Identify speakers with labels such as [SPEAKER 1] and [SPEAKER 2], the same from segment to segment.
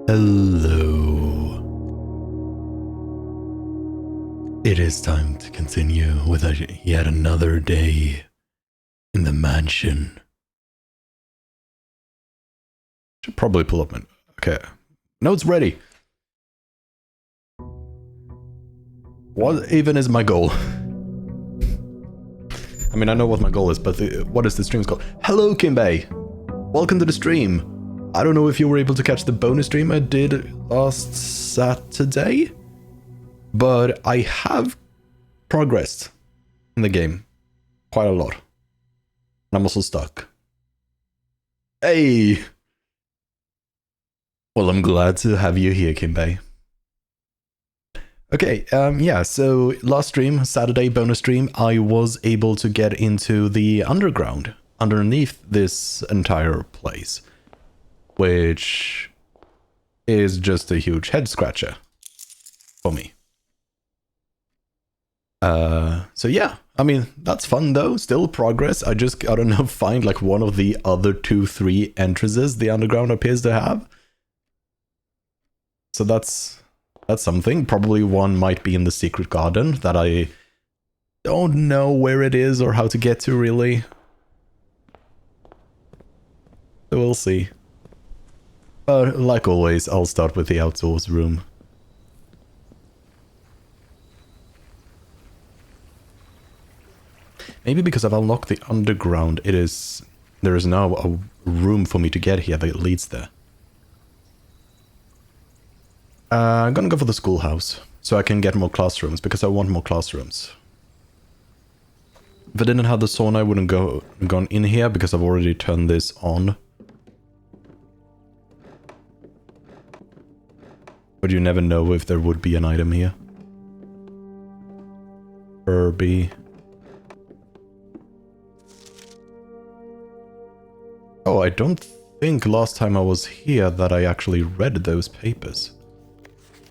[SPEAKER 1] Hello. It is time to continue with yet another day in the mansion. Should probably pull up my... Okay. Notes ready. What even is my goal? I mean, I know what my goal is, but what is the stream's called? Hello, Kimbay. Welcome to the stream. I don't know if you were able to catch the bonus stream I did last Saturday, but I have progressed in the game quite a lot. And I'm also stuck. Hey! Well, I'm glad to have you here, Kimbay. Okay, yeah, so last stream, Saturday bonus stream, I was able to get into the underground underneath this entire place, which is just a huge head scratcher for me. So yeah, I mean, that's fun though, still progress. I just gotta now find like one of the other 2-3 entrances the underground appears to have. So that's something. Probably one might be in the secret garden that I don't know where it is or how to get to really. So we'll see. But like always, I'll start with the outdoors room. Maybe because I've unlocked the underground, there is now a room for me to get here that leads there. I'm gonna go for the schoolhouse, so I can get more classrooms, because I want more classrooms. If I didn't have the sauna, I wouldn't gone in here, because I've already turned this on. But you never know if there would be an item here. Furby. Oh, I don't think last time I was here that I actually read those papers.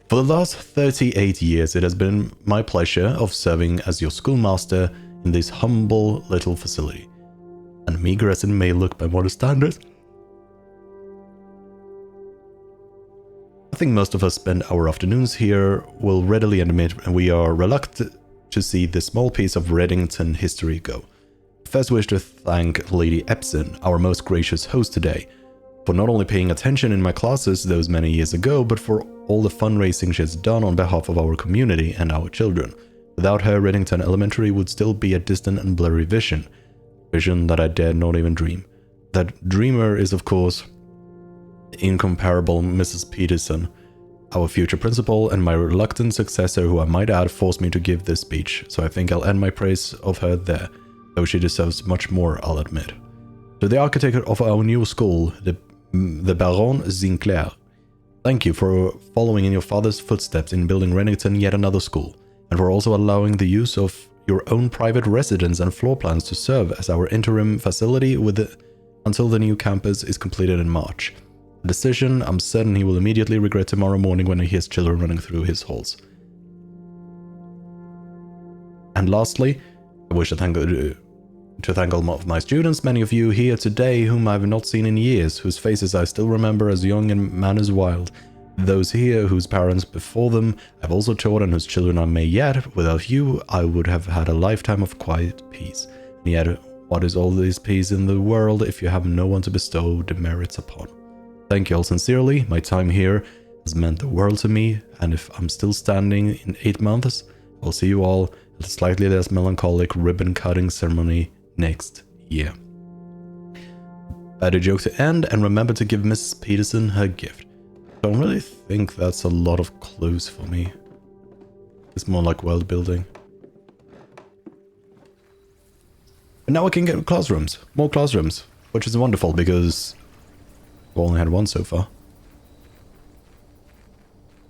[SPEAKER 1] For the last 38 years, it has been my pleasure of serving as your schoolmaster in this humble little facility. And meager as it may look by modern standards, I think most of us spend our afternoons here will readily admit we are reluctant to see this small piece of Reddington history go. I first wish to thank Lady Epson, our most gracious host today, for not only paying attention in my classes those many years ago, but for all the fundraising she has done on behalf of our community and our children. Without her, Reddington Elementary would still be a distant and blurry vision that I dared not even dream. That dreamer is, of course, the incomparable Mrs. Peterson, our future principal, and my reluctant successor, who I might add forced me to give this speech, so I think I'll end my praise of her there, though she deserves much more, I'll admit. To the architect of our new school, the Baron Zinclair, thank you for following in your father's footsteps in building Reddington yet another school, and for also allowing the use of your own private residence and floor plans to serve as our interim facility until the new campus is completed in March. A decision I'm certain he will immediately regret tomorrow morning when he hears children running through his halls. And lastly, I wish to thank all of my students, many of you here today whom I have not seen in years, whose faces I still remember as young and manners wild. Those here whose parents before them I've also taught and whose children I may yet. Without you, I would have had a lifetime of quiet peace. And yet, what is all this peace in the world if you have no one to bestow demerits upon? Thank you all sincerely. My time here has meant the world to me, and if I'm still standing in 8 months, I'll see you all at a slightly less melancholic ribbon-cutting ceremony next year. Better joke to end, and remember to give Mrs. Peterson her gift. I don't really think that's a lot of clues for me. It's more like world building. And now I can get classrooms. More classrooms. Which is wonderful because I've only had one so far.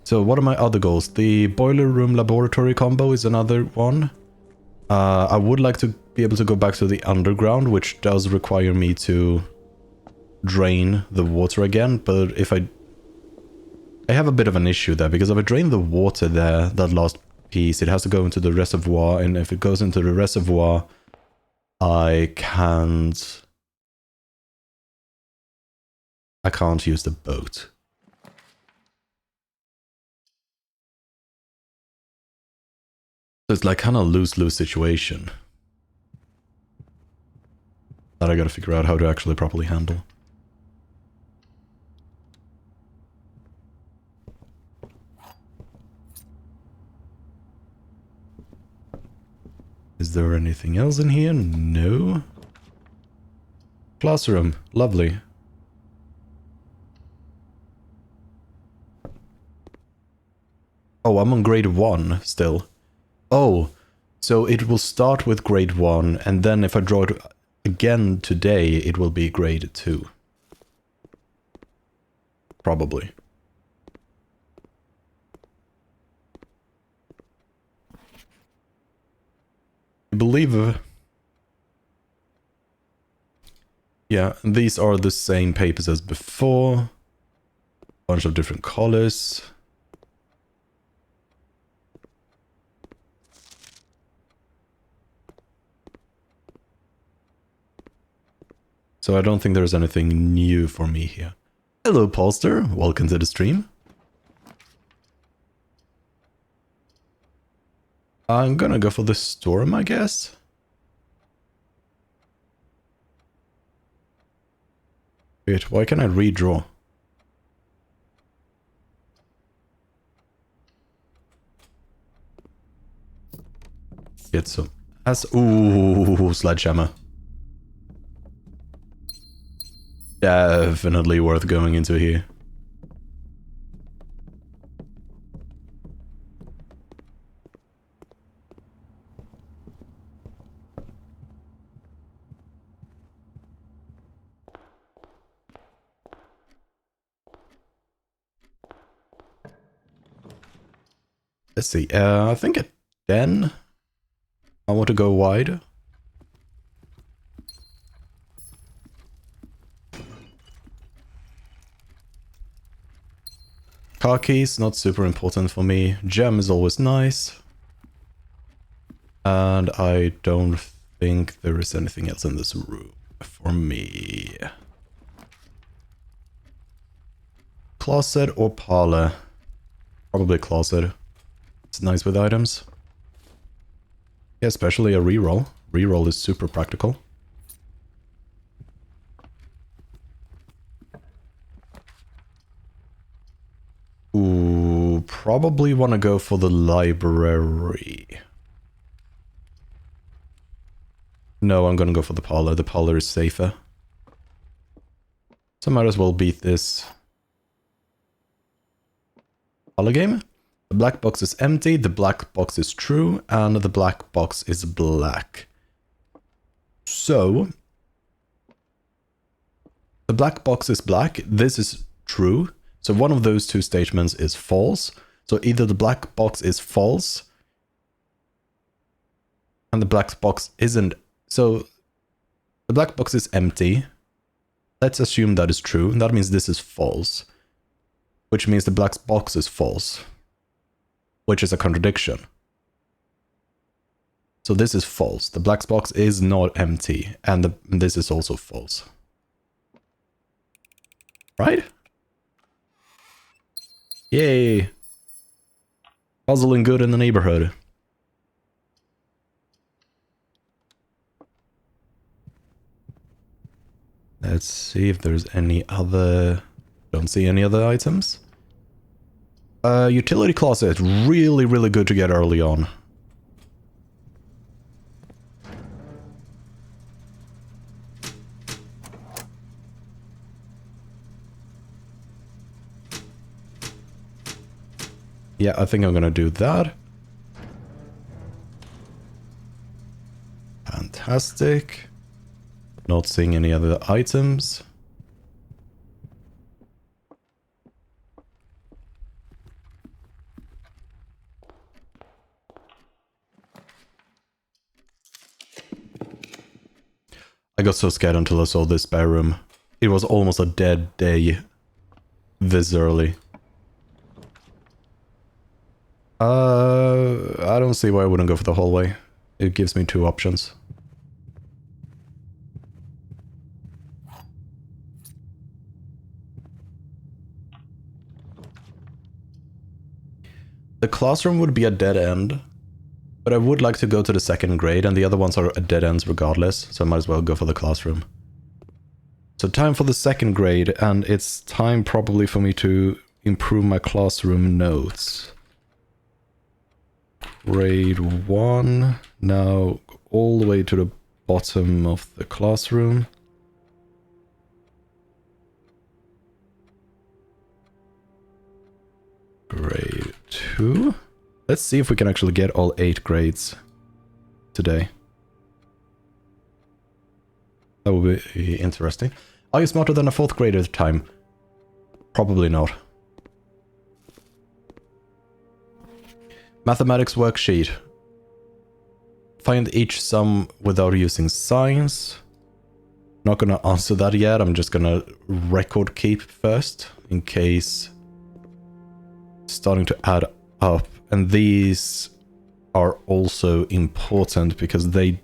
[SPEAKER 1] So what are my other goals? The boiler room laboratory combo is another one. I would like to be able to go back to the underground, which does require me to drain the water again, but if I have a bit of an issue there, because if I drain the water there, that last piece, it has to go into the reservoir, and if it goes into the reservoir, I can't use the boat. So it's like kind of lose-lose situation that I gotta figure out how to actually properly handle. Is there anything else in here? No. Classroom. Lovely. Oh, I'm on grade 1 still. Oh, so it will start with grade 1, and then if I draw it again today, it will be grade 2. Probably. I believe... yeah, these are the same papers as before. Bunch of different colors. So I don't think there's anything new for me here. Hello, Polster. Welcome to the stream. I'm gonna go for the storm, I guess. Wait, why can't I redraw? Get some... Ooh, sledgehammer. Definitely worth going into here. Let's see, I think at 10, I want to go wide. Car keys, not super important for me. Gem is always nice. And I don't think there is anything else in this room for me. Closet or parlor? Probably closet. It's nice with items. Yeah, especially a reroll. Reroll is super practical. Ooh, probably want to go for the library. No, I'm gonna go for the parlor. The parlor is safer. So might as well beat this parlor game. The black box is empty, the black box is true, and the black box is black. So, the black box is black, this is true. So one of those two statements is false. So either the black box is false, and the black box isn't. So, the black box is empty. Let's assume that is true. That means this is false. Which means the black box is false. Which is a contradiction. So this is false. The black box is not empty. And this is also false. Right? Yay! Puzzling good in the neighborhood. Let's see if there's any other... Don't see any other items. Utility closet. Really, really good to get early on. Yeah, I think I'm gonna do that. Fantastic. Not seeing any other items. I got so scared until I saw this spare room. It was almost a dead day this early. I don't see why I wouldn't go for the hallway. It gives me two options. The classroom would be a dead end, But I would like to go to the second grade, and the other ones are dead ends regardless, so I might as well go for the classroom. So time for the second grade, and it's time probably for me to improve my classroom notes. Grade 1, now all the way to the bottom of the classroom. Grade 2. Let's see if we can actually get all 8 grades today. That would be interesting. Are you smarter than a 4th grader at the time? Probably not. Mathematics worksheet. Find each sum without using signs. Not gonna answer that yet. I'm just gonna record keep first in case it's starting to add up. And these are also important because this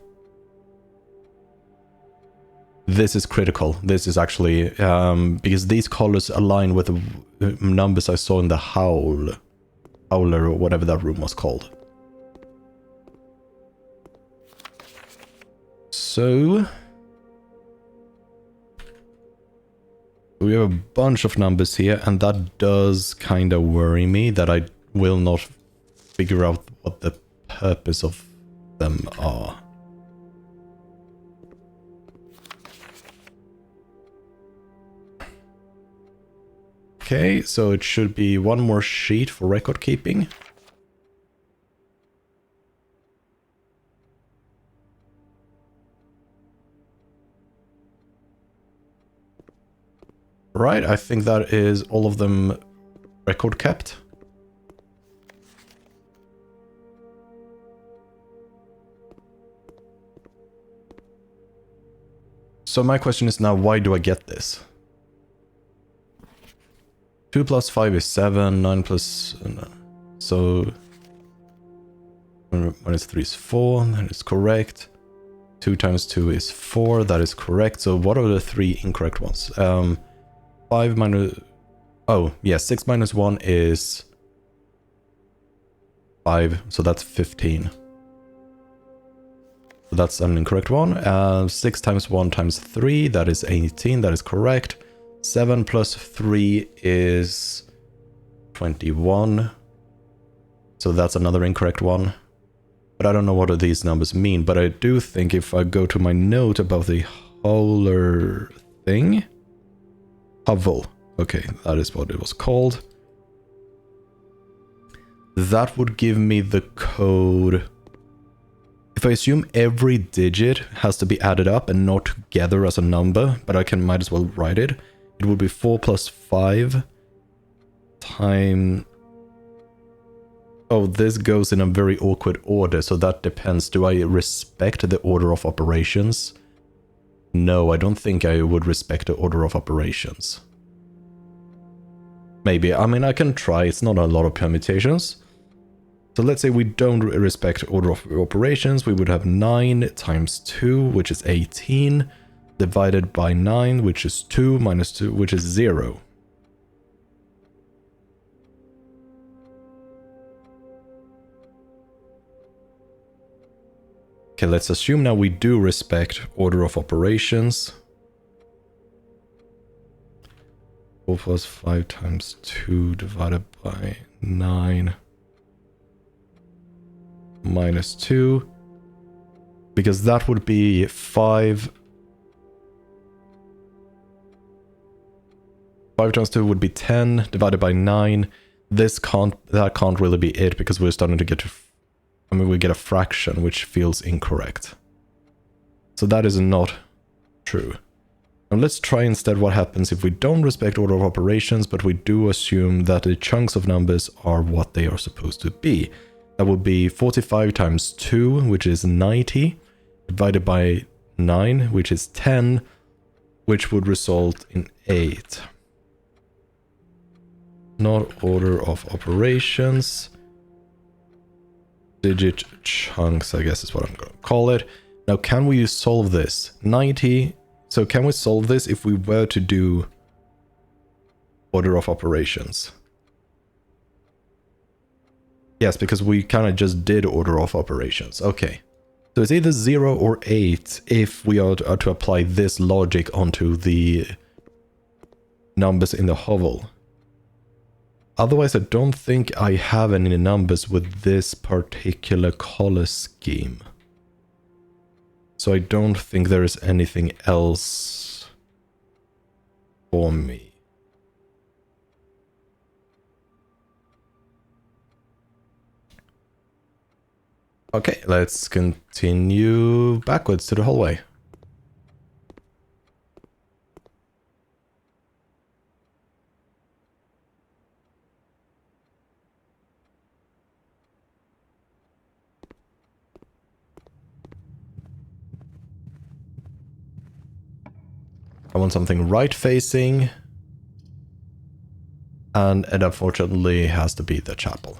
[SPEAKER 1] is critical. This is actually because these colors align with the numbers I saw in the howler or whatever that room was called. So we have a bunch of numbers here, and that does kind of worry me that I will not figure out what the purpose of them are. Okay, so it should be one more sheet for record keeping. Right, I think that is all of them record kept. So my question is now, why do I get this? 2 plus 5 is 7, 9 plus... so... minus 3 is 4, that is correct. 2 times 2 is 4, that is correct. So what are the 3 incorrect ones? 5 minus... oh, yeah, 6 minus 1 is... 5, so that's 15. So that's an incorrect one. 6 times 1 times 3, that is 18, that is correct. 7 plus 3 is 21. So that's another incorrect one. But I don't know what these numbers mean. But I do think if I go to my note about the howler thing... Hovel. Okay, that is what it was called. That would give me the code... If I assume every digit has to be added up and not together as a number, but I might as well write it. It would be 4 plus 5 times... oh, this goes in a very awkward order, so that depends. Do I respect the order of operations? No, I don't think I would respect the order of operations. Maybe. I mean, I can try. It's not a lot of permutations. So let's say we don't respect order of operations. We would have 9 times 2, which is 18, divided by 9, which is 2, minus 2, which is 0. Okay, let's assume now we do respect order of operations. 4 plus 5 times 2 divided by 9 minus 2. Because that would be 5. 5 times 2 would be 10 divided by 9. That can't really be it because we're starting to get to... I mean, we get a fraction, which feels incorrect. So that is not true. Now let's try instead what happens if we don't respect order of operations, but we do assume that the chunks of numbers are what they are supposed to be. That would be 45 times 2, which is 90, divided by 9, which is 10, which would result in 8. Not order of operations. Digit chunks, I guess is what I'm going to call it. Now, can we solve this? 90. So can we solve this if we were to do order of operations? Yes, because we kind of just did order off operations. Okay. So it's either 0 or 8 if we are to apply this logic onto the numbers in the hovel. Otherwise, I don't think I have any numbers with this particular color scheme. So I don't think there is anything else for me. Okay, let's continue backwards to the hallway. I want something right-facing. And it unfortunately has to be the chapel.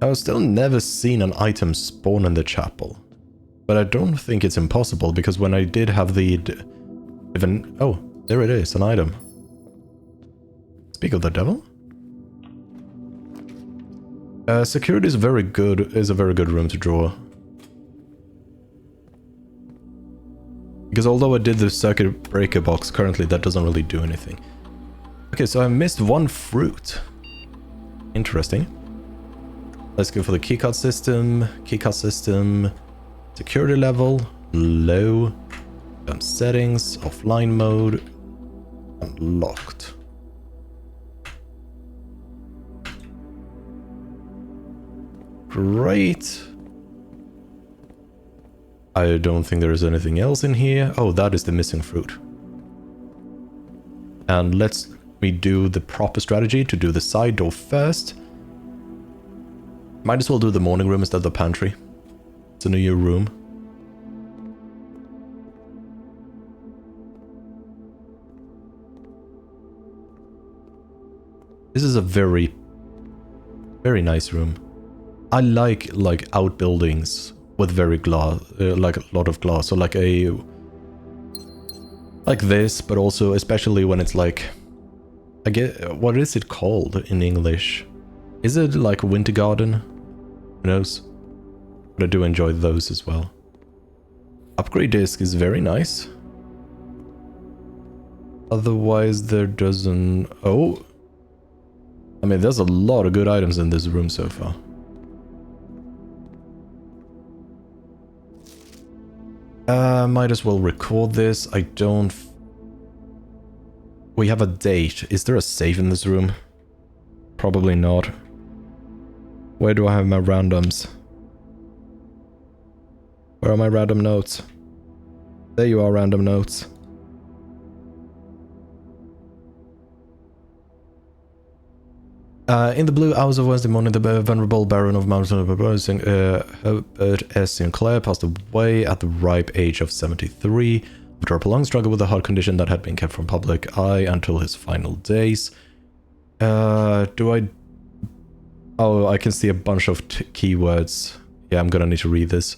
[SPEAKER 1] I've still never seen an item spawn in the chapel. But I don't think it's impossible, because when I did have the... Oh, there it is, an item. Speak of the devil? Security is a very good room to draw. Because although I did the circuit breaker box, currently that doesn't really do anything. Okay, so I missed one fruit. Interesting. Let's go for the keycard system. Keycard system. Security level. Low. Settings. Offline mode. Unlocked. Great. I don't think there is anything else in here. Oh, that is the missing fruit. And let's redo the proper strategy to do the side door first. Might as well do the morning room instead of the pantry. It's a new room. This is a very nice room. I like outbuildings with very glass, like a lot of glass. So like this, but also especially when it's like, I get, what is it called in English? Is it like Winter Garden? Who knows? But I do enjoy those as well. Upgrade disc is very nice. Otherwise there doesn't... Oh! I mean, there's a lot of good items in this room so far. Might as well record this. I don't... We have a date. Is there a save in this room? Probably not. Where do I have my randoms? Where are my random notes? There you are, random notes. In the blue hours of Wednesday morning, the venerable Baron of Mountain proposing Herbert S. Sinclair passed away at the ripe age of 73 after a prolonged struggle with a heart condition that had been kept from public eye until his final days. Do I... Oh, I can see a bunch of keywords. Yeah, I'm gonna need to read this.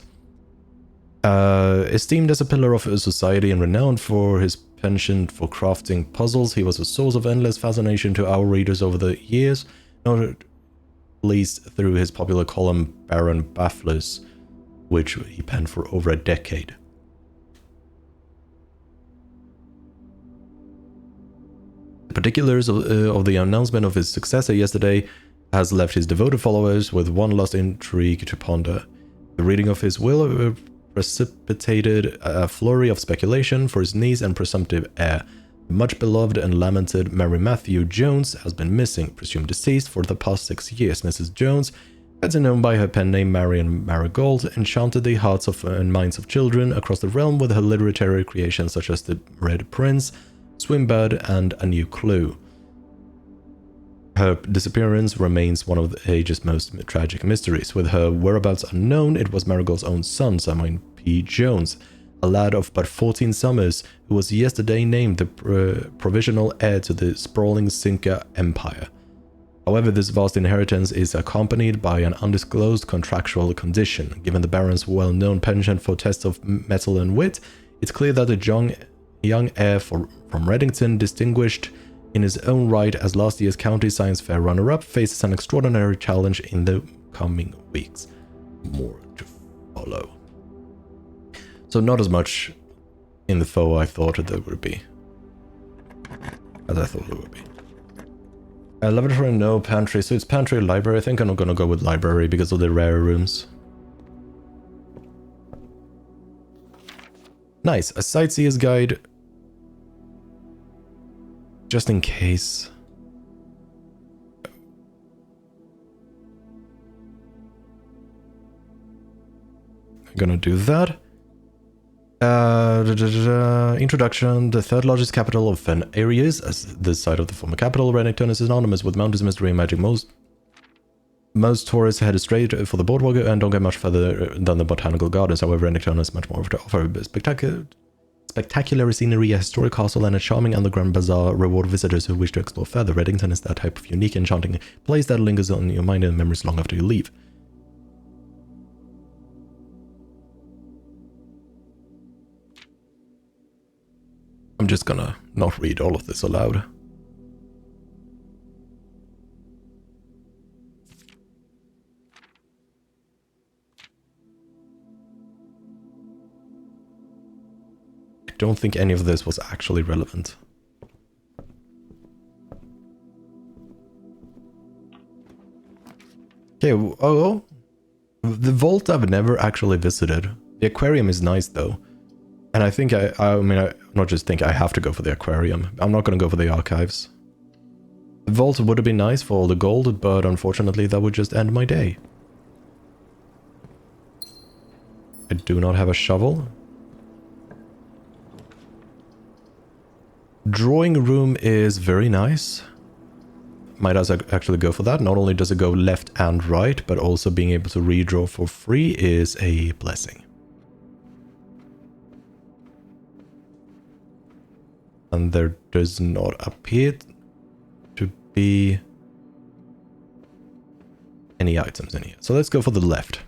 [SPEAKER 1] Esteemed as a pillar of society and renowned for his penchant for crafting puzzles, he was a source of endless fascination to our readers over the years, not least through his popular column Baron Bafflers, which he penned for over a decade. The particulars of the announcement of his successor yesterday has left his devoted followers with one last intrigue to ponder. The reading of his will precipitated a flurry of speculation for his niece and presumptive heir. The much beloved and lamented Mary Matthew Jones has been missing, presumed deceased, for the past 6 years. Mrs. Jones, better known by her pen name Marion Marigold, enchanted the hearts and minds of children across the realm with her literary creations such as The Red Prince, Swimbird, and A New Clue. Her disappearance remains one of the age's most tragic mysteries. With her whereabouts unknown, it was Marigold's own son, Samuel P. Jones, a lad of but 14 summers, who was yesterday named the provisional heir to the sprawling Cinca Empire. However, this vast inheritance is accompanied by an undisclosed contractual condition. Given the Baron's well-known penchant for tests of mettle and wit, it's clear that the A young heir from Reddington, distinguished in his own right as last year's county science fair runner-up, faces an extraordinary challenge in the coming weeks. More to follow. So not as much info I thought there would be. As I thought it would be. Laboratory, no. Pantry. So it's pantry or library. I think I'm gonna go with library because of the rare rooms. Nice. A sightseer's guide. Just in case. I'm gonna do that. Introduction. The third largest capital of Fen Areas, as the site of the former capital, Reddington is synonymous with mountains, mystery, and magic. Most tourists head straight for the boardwalk and don't get much further than the botanical gardens. However, Reddington has much more to offer. Spectacular scenery, a historic castle, and a charming underground bazaar reward visitors who wish to explore further. Reddington is that type of unique, enchanting place that lingers on your mind and memories long after you leave. I'm just gonna not read all of this aloud. I don't think any of this was actually relevant. Okay, oh, the vault I've never actually visited. The aquarium is nice though. And I think I not just think I have to go for the aquarium. I'm not going to go for the archives. The vault would have been nice for all the gold, but unfortunately that would just end my day. I do not have a shovel. Drawing room is very nice. Might as actually go for that. Not only does it go left and right, but also being able to redraw for free is a blessing. And there does not appear to be any items in here. So let's go for the left.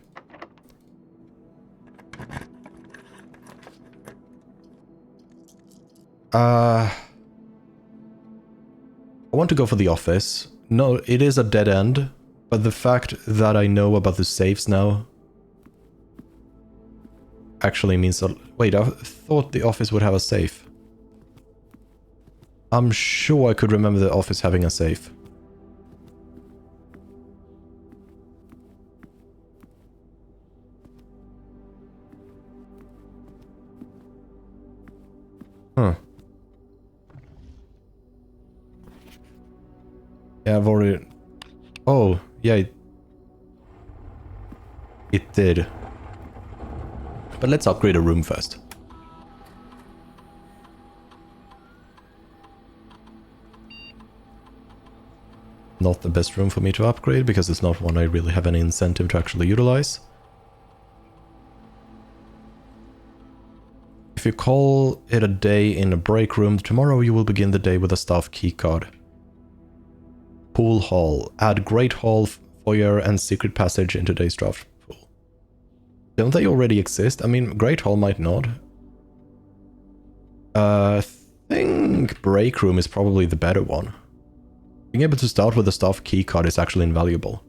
[SPEAKER 1] I want to go for the office. No, it is a dead end, but the fact that I know about the safes now actually means that... Wait, I thought the office would have a safe. I'm sure I could remember the office having a safe. Huh. Yeah, I've already... Oh, yeah. It did. But let's upgrade a room first. Not the best room for me to upgrade, because it's not one I really have any incentive to actually utilize. If you call it a day in a break room, tomorrow you will begin the day with a staff keycard. Pool hall. Add great hall, foyer, and secret passage in today's draft pool. Don't they already exist? I mean, great hall might not. I think break room is probably the better one. Being able to start with a staff keycard is actually invaluable.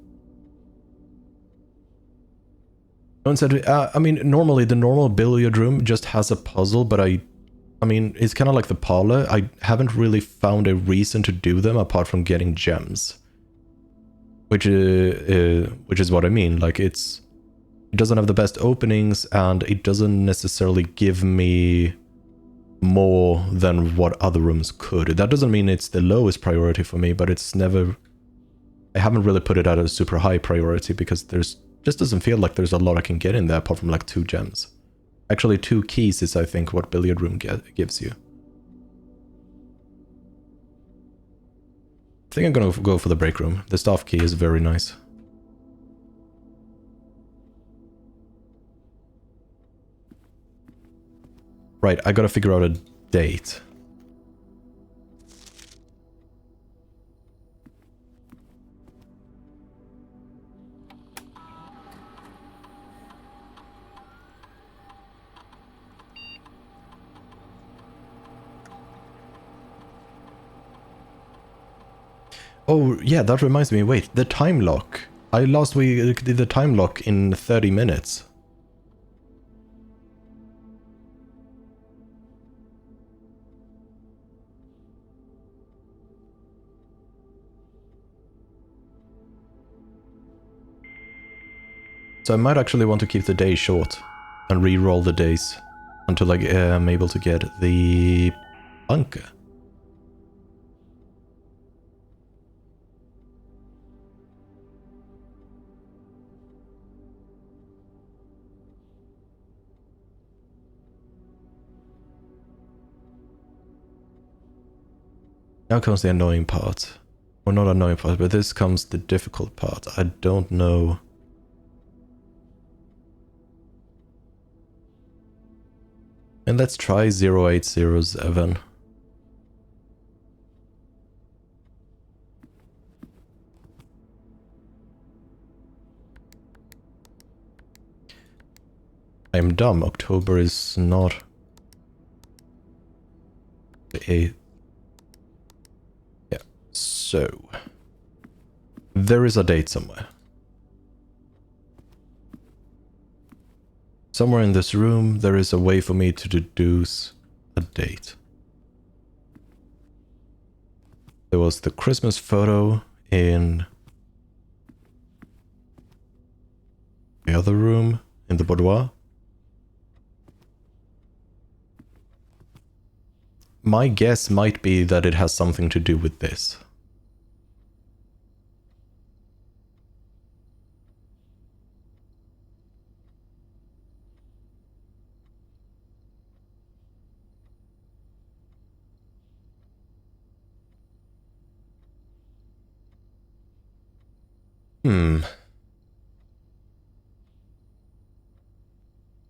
[SPEAKER 1] I mean, normally the normal billiard room just has a puzzle, but I mean, it's kind of like the parlor. I haven't really found a reason to do them apart from getting gems. Which is what I mean. Like, it doesn't have the best openings, and it doesn't necessarily give me more than what other rooms could. That doesn't mean it's the lowest priority for me, but it's never... I haven't really put it at a super high priority because there's just doesn't feel like there's a lot I can get in there apart from like 2 gems. Actually, 2 keys is, I think, what billiard room gives you. I think I'm gonna go for the break room. The staff key is very nice. Right, I gotta figure out a date. Oh, yeah, that reminds me. Wait, the time lock. Last week did the time lock in 30 minutes. So I might actually want to keep the day short and re-roll the days until I'm able to get the bunker. Now comes the annoying part. Or not annoying part, but this comes the difficult part. I don't know. And let's try 0807. I'm dumb. October is not the 8th. Yeah, so there is a date somewhere. Somewhere in this room, there is a way for me to deduce a date. There was the Christmas photo in the other room, in the boudoir. My guess might be that it has something to do with this.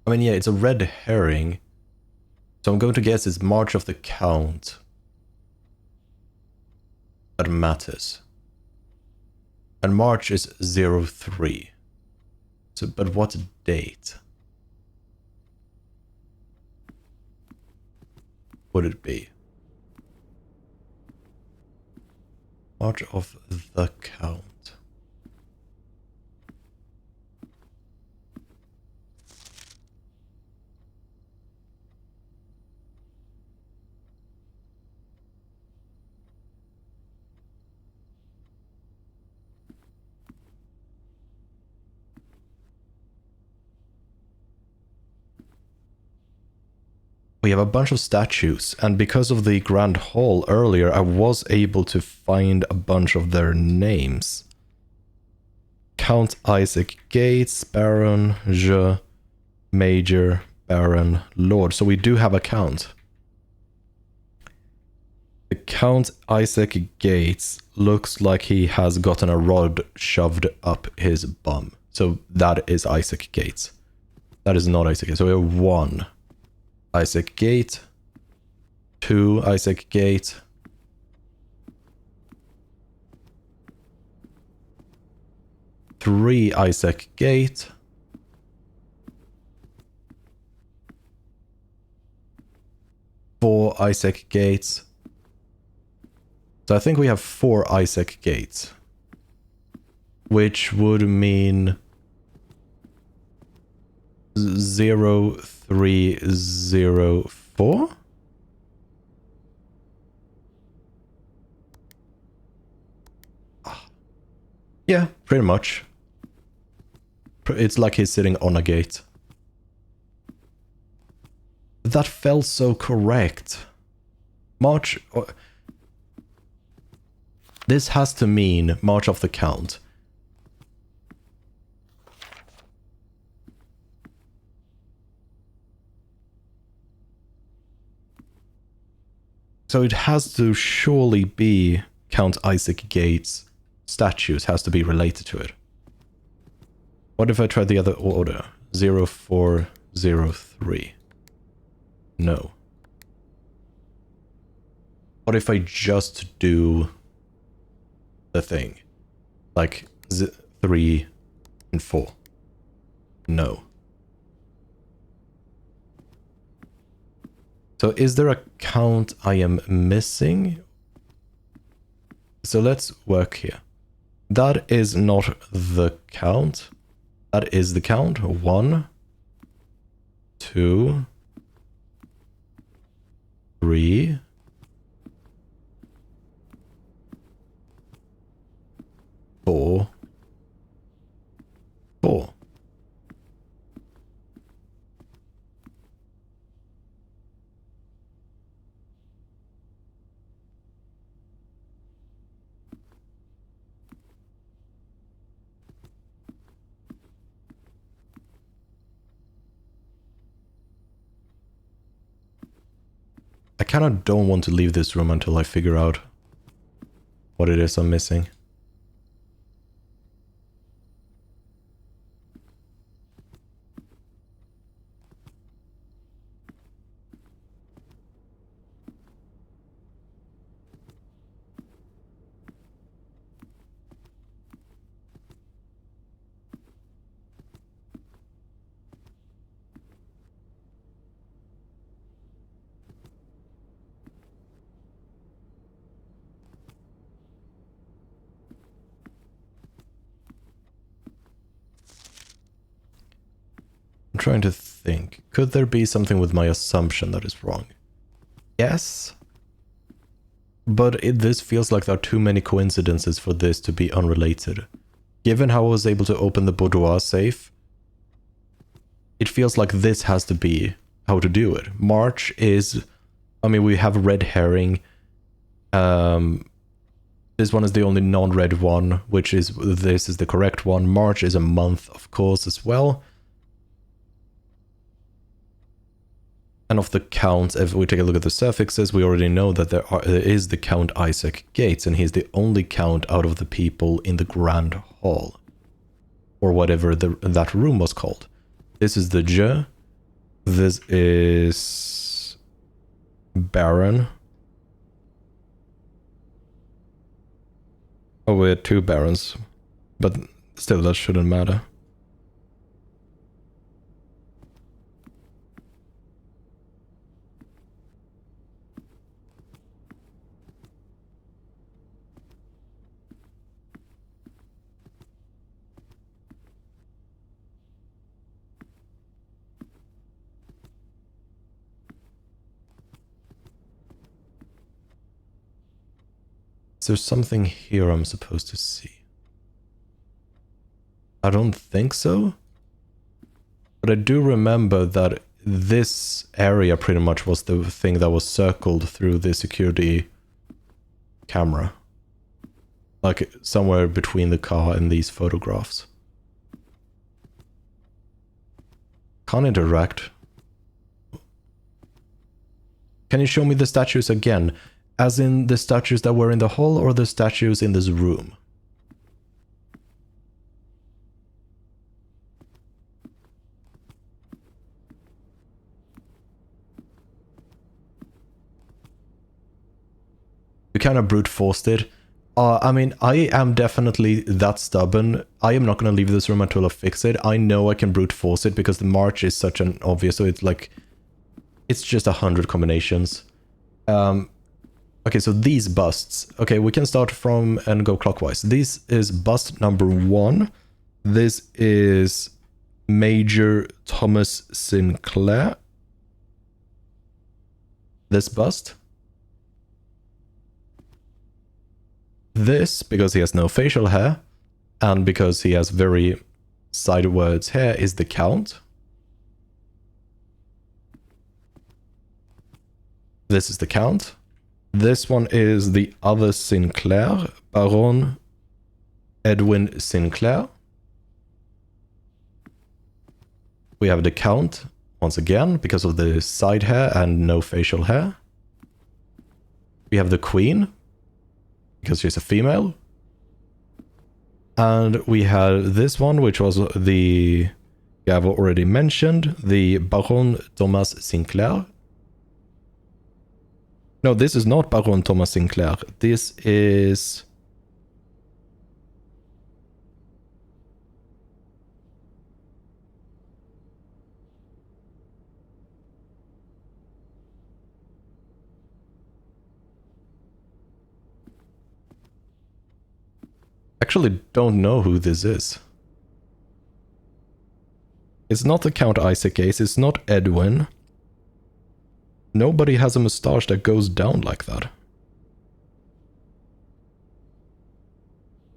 [SPEAKER 1] I mean, yeah, it's a red herring. So I'm going to guess it's March of the Count. That matters. And March is 03. So, but what date would it be? March of the Count. We have a bunch of statues, and because of the Grand Hall earlier, I was able to find a bunch of their names. Count Isaac Gates, Baron, Je, Major, Baron, Lord. So we do have a count. The Count Isaac Gates looks like he has gotten a rod shoved up his bum. So that is Isaac Gates. That is not Isaac Gates. So we have 1 Isaac Gate, 2 Isaac Gate, 3 Isaac Gate, 4 Isaac Gates. So I think we have 4 Isaac Gates, which would mean 0304? Yeah, pretty much. It's like he's sitting on a gate. That felt so correct. March... This has to mean March of the Count. So it has to surely be Count Isaac Gates' statues, has to be related to it. What if I try the other order? 0403. No. What if I just do the thing? Like 3 and 4. No. So is there a count I am missing? So let's work here. That is not the count. That is the count. 1, 2, 3, 4, 4. I kind of don't want to leave this room until I figure out what it is I'm missing. I'm trying to think. Could there be something with my assumption that is wrong? Yes. But this feels like there are too many coincidences for this to be unrelated. Given how I was able to open the boudoir safe, it feels like this has to be how to do it. March is... I mean, we have red herring. This one is the only non-red one, which is... This is the correct one. March is a month, of course, as well. And of the counts, if we take a look at the suffixes, we already know that there is the Count Isaac Gates, and he's the only count out of the people in the Grand Hall. Or whatever that room was called. This is the Je. This is... Baron. Oh, we had 2 barons. But still, that shouldn't matter. Is there something here I'm supposed to see? I don't think so. But I do remember that this area pretty much was the thing that was circled through the security camera. Like somewhere between the car and these photographs. Can't interact. Can you show me the statues again? As in the statues that were in the hall or the statues in this room? You kind of brute forced it. I mean, I am definitely that stubborn. I am not going to leave this room until I fix it. I know I can brute force it because the march is such an obvious, so it's like... It's just 100 combinations. Okay, so these busts. Okay, we can start from and go clockwise. This is bust number 1. This is Major Thomas Sinclair. This bust. This, because he has no facial hair, and because he has very sidewards hair, is the Count. This is the Count. This one is the other Sinclair, Baron Edwin Sinclair. We have the Count, once again, because of the side hair and no facial hair. We have the Queen, because she's a female. And we had this one, which was the guy I've already mentioned, the Baron Thomas Sinclair. No, this is not Baron Thomas Sinclair. This is... actually don't know who this is. It's not the Count Isaac Ace, it's not Edwin. Nobody has a mustache that goes down like that.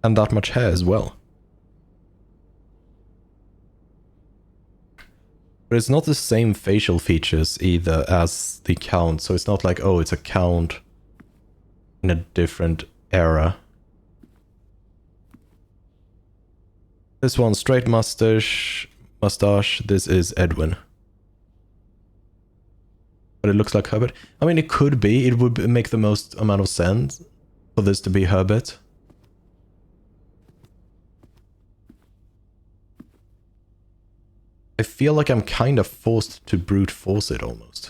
[SPEAKER 1] And that much hair as well. But it's not the same facial features either as the Count, so it's not like, oh, it's a Count in a different era. This one, straight mustache, this is Edwin. But it looks like Herbert. I mean, it could be, it would make the most amount of sense for this to be Herbert. I feel like I'm kind of forced to brute force it almost.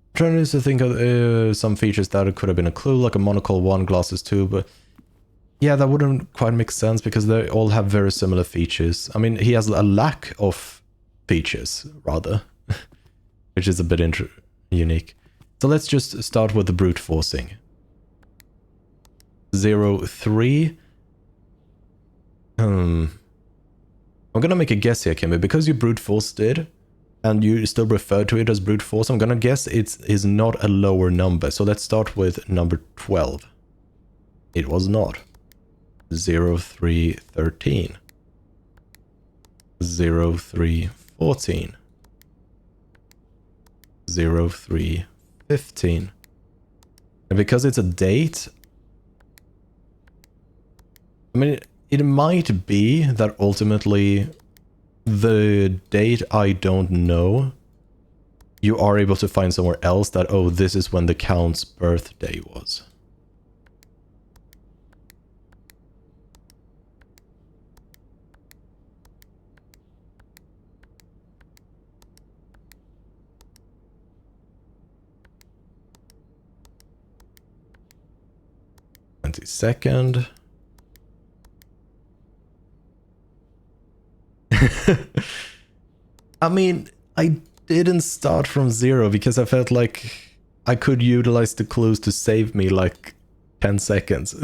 [SPEAKER 1] I'm trying to think of some features that could have been a clue, like a monocle 1, glasses 2, but yeah, that wouldn't quite make sense because they all have very similar features. I mean, he has a lack of features, rather. Which is a bit unique. So let's just start with the brute forcing. 03. I'm gonna make a guess here, Kimmy. Because you brute forced it, and you still refer to it as brute force, I'm gonna guess it is not a lower number. So let's start with number 12. It was not. 0313. 0314. 0315. And because it's a date, I mean, it might be that ultimately the date I don't know, you are able to find somewhere else that, oh, this is when the Count's birthday was. Second. I mean, I didn't start from 0 because I felt like I could utilize the clues to save me like 10 seconds.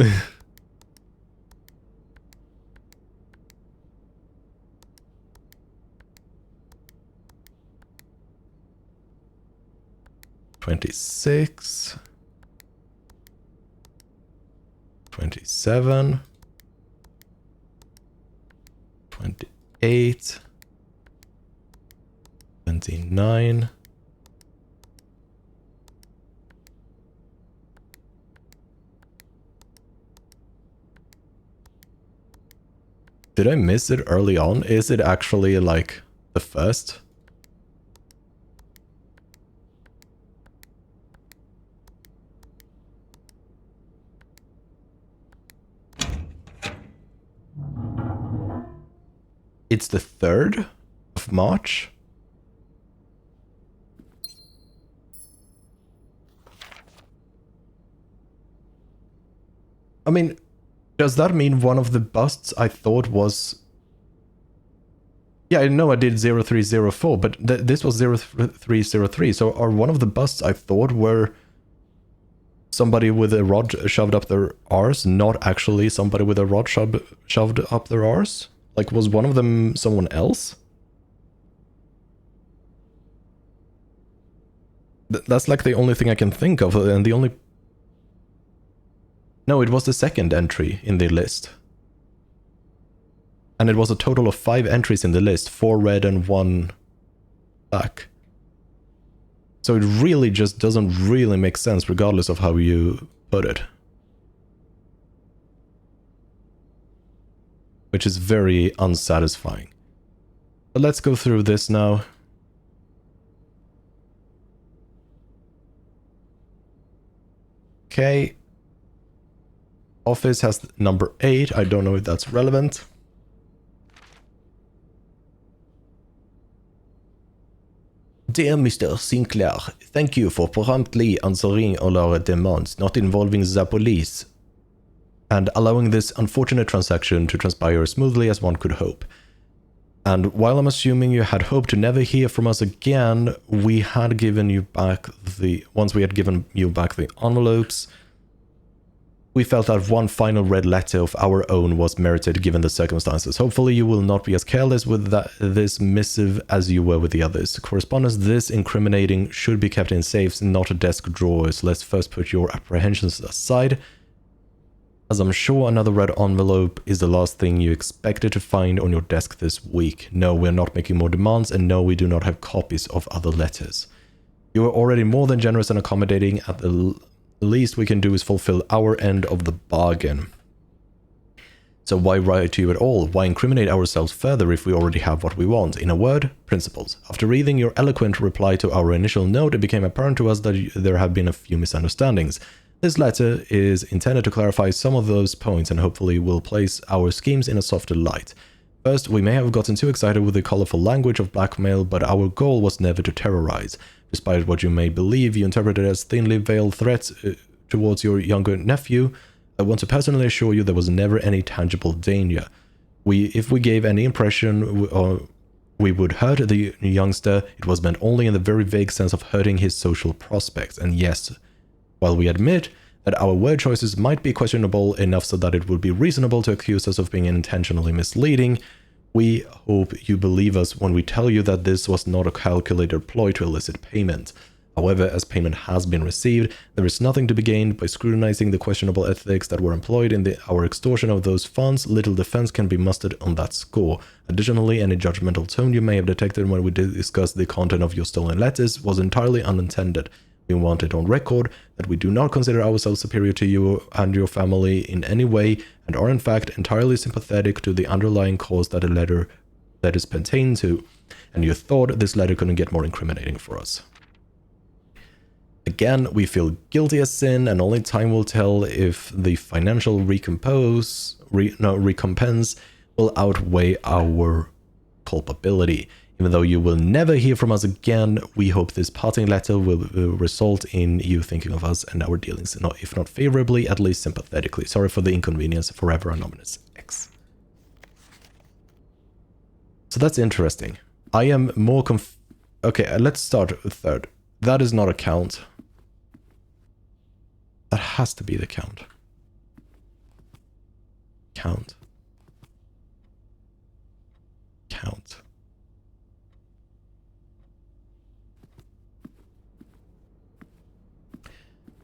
[SPEAKER 1] $26. 27, 28, 29, did I miss it early on? Is it actually like the first? It's the 3rd of March. I mean, does that mean one of the busts I thought was... Yeah, I know I did 0304, but this was 0303, so are one of the busts I thought were somebody with a rod shoved up their arse not actually somebody with a rod shoved up their arse? Like, was one of them someone else? That's like the only thing I can think of, and the only... No, it was the second entry in the list. And it was a total of 5 entries in the list, 4 red and 1 black. So it really just doesn't really make sense regardless of how you put it. Which is very unsatisfying. But let's go through this now. Okay. Office has number 8. I don't know if that's relevant. Dear Mr. Sinclair, thank you for promptly answering all our demands not involving the police and allowing this unfortunate transaction to transpire as smoothly as one could hope. And while I'm assuming you had hoped to never hear from us again, we had given you back once we had given you back the envelopes, we felt that one final red letter of our own was merited given the circumstances. Hopefully you will not be as careless with this missive as you were with the others. Correspondence this incriminating should be kept in safes, not desk drawers. Let's first put your apprehensions aside, as I'm sure another red envelope is the last thing you expected to find on your desk this week. No, we're not making more demands, and no, we do not have copies of other letters. You are already more than generous and accommodating. At the least we can do is fulfill our end of the bargain. So why write to you at all? Why incriminate ourselves further if we already have what we want? In a word, principles. After reading your eloquent reply to our initial note, it became apparent to us that there have been a few misunderstandings. This letter is intended to clarify some of those points and hopefully will place our schemes in a softer light. First, we may have gotten too excited with the colorful language of blackmail, but our goal was never to terrorize. Despite what you may believe you interpreted as thinly veiled threats towards your younger nephew, I want to personally assure you there was never any tangible danger. If we gave any impression we would hurt the youngster, it was meant only in the very vague sense of hurting his social prospects. And yes, while we admit that our word choices might be questionable enough so that it would be reasonable to accuse us of being intentionally misleading, we hope you believe us when we tell you that this was not a calculated ploy to elicit payment. However, as payment has been received, there is nothing to be gained by scrutinizing the questionable ethics that were employed in our extortion of those funds. Little defense can be mustered on that score. Additionally, any judgmental tone you may have detected when we discussed the content of your stolen letters was entirely unintended. We want it on record that we do not consider ourselves superior to you and your family in any way, and are in fact entirely sympathetic to the underlying cause that letters pertain to, and you thought this letter couldn't get more incriminating for us. Again, we feel guilty as sin, and only time will tell if the financial recompense will outweigh our culpability. Even though you will never hear from us again, we hope this parting letter will result in you thinking of us and our dealings, if not favorably, at least sympathetically. Sorry for the inconvenience. Forever Anonymous X. So that's interesting. I am more okay, let's start with third. That is not a count. That has to be the count. Count. Count.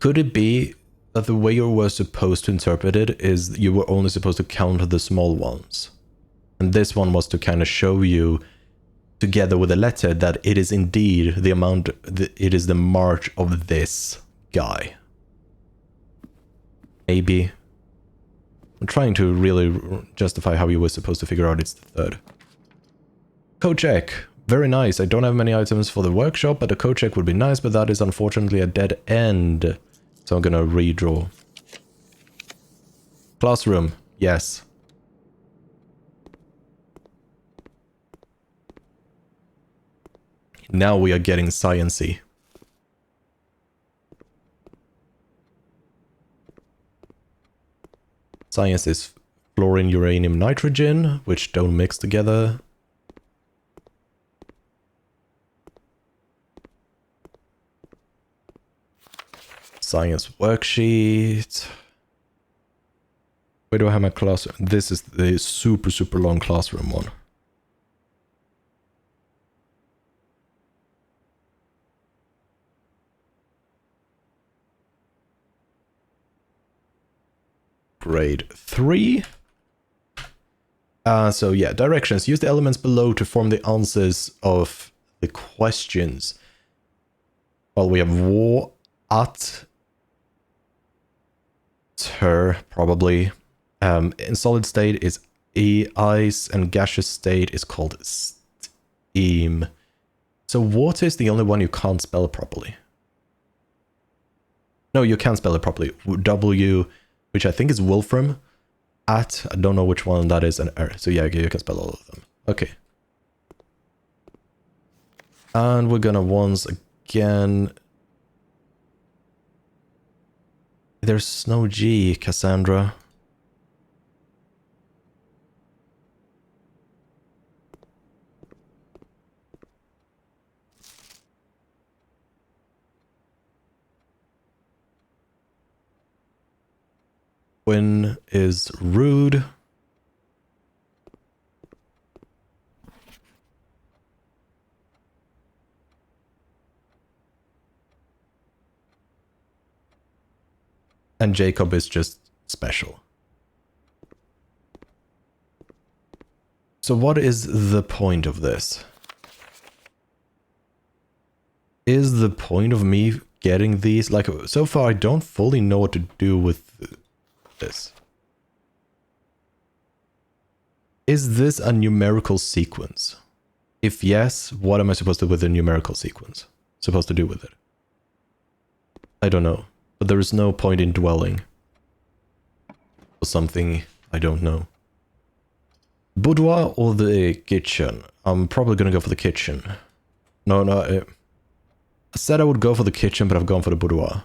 [SPEAKER 1] Could it be that the way you were supposed to interpret it is you were only supposed to count the small ones? And this one was to kind of show you, together with a letter, that it is indeed the amount, it is the march of this guy. Maybe. I'm trying to really justify how you were supposed to figure out it's the third. Code check. Very nice. I don't have many items for the workshop, but a code check would be nice, but that is unfortunately a dead end. So I'm gonna redraw. Classroom. Yes. Now we are getting science-y. Science is fluorine, uranium, nitrogen, which don't mix together. Science worksheet. Where do I have my classroom? This is the super long classroom one. Grade 3. So yeah, directions. Use the elements below to form the answers of the questions. Well, we have war at her, probably. In solid state is ice, and gaseous state is called steam. So water is the only one you can't spell properly. No, you can spell it properly. W, which I think is Wolfram. At, I don't know which one that is, and R. So yeah, you can spell all of them. Okay. And we're gonna once again... There's no G, Cassandra. Quinn is rude. And Jacob is just special. So what is the point of this? Is the point of me getting these? Like, so far I don't fully know what to do with this. Is this a numerical sequence? If yes, what am I supposed to do with the numerical sequence? Supposed to do with it? I don't know. But there is no point in dwelling. Or something I don't know. Boudoir or the kitchen? I'm probably gonna go for the kitchen. No, I said I would go for the kitchen, but I've gone for the boudoir.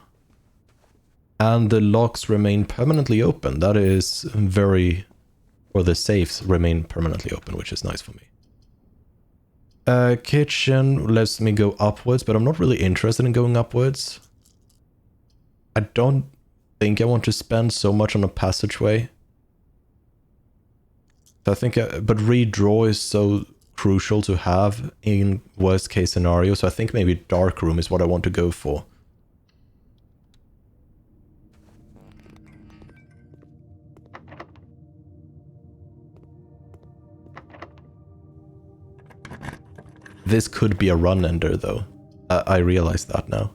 [SPEAKER 1] And the locks remain permanently open. That is very... Or the safes remain permanently open, which is nice for me. Kitchen lets me go upwards, but I'm not really interested in going upwards. I don't think I want to spend so much on a passageway. I think, but redraw is so crucial to have in worst case scenario, so I think maybe dark room is what I want to go for. This could be a run ender though. I realize that now.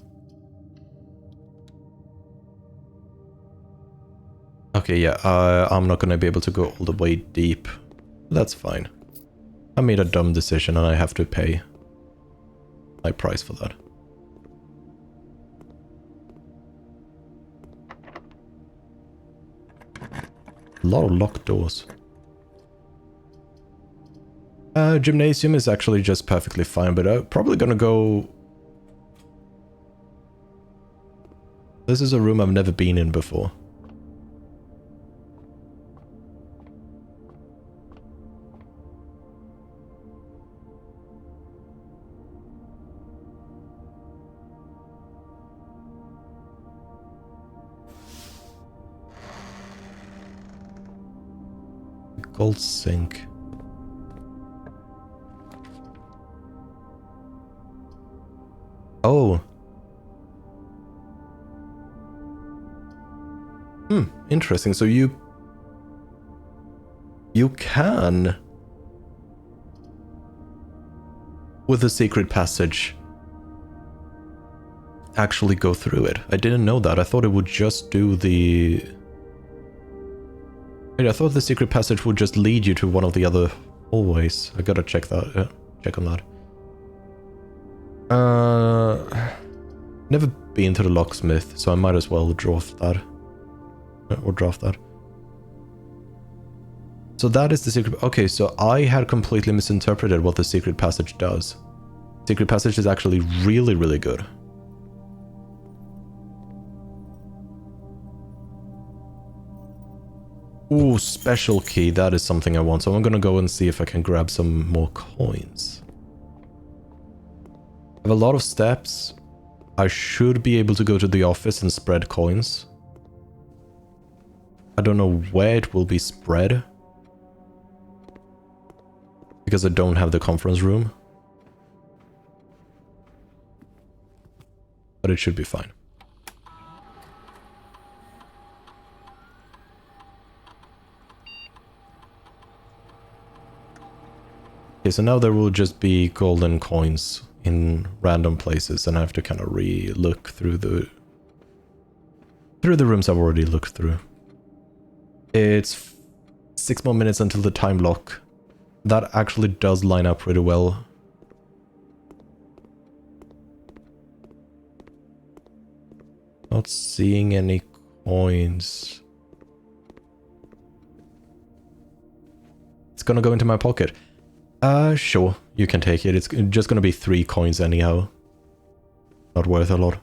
[SPEAKER 1] Okay, yeah, I'm not gonna be able to go all the way deep. That's fine. I made a dumb decision and I have to pay my price for that. A lot of locked doors. Gymnasium is actually just perfectly fine, but I'm probably gonna go... This is a room I've never been in before. Gold sink. Oh. Interesting. So you can, with the secret passage, actually go through it. I didn't know that. I thought it would just do the... I thought the secret passage would just lead you to one of the other hallways. I gotta check that. Check on that. Never been to the locksmith, so I might as well draft that. Or draft that. So that is the secret... Okay, so I had completely misinterpreted what the secret passage does. Secret passage is actually really, really good. Ooh, special key. That is something I want. So I'm gonna go and see if I can grab some more coins. I have a lot of steps. I should be able to go to the office and spread coins. I don't know where it will be spread. Because I don't have the conference room. But it should be fine. Okay, so now there will just be golden coins in random places, and I have to kind of re-look through the rooms I've already looked through. It's 6 more minutes until the time lock. That actually does line up pretty well. Not seeing any coins. It's gonna go into my pocket. Sure, you can take it. It's just gonna be 3 coins anyhow. Not worth a lot.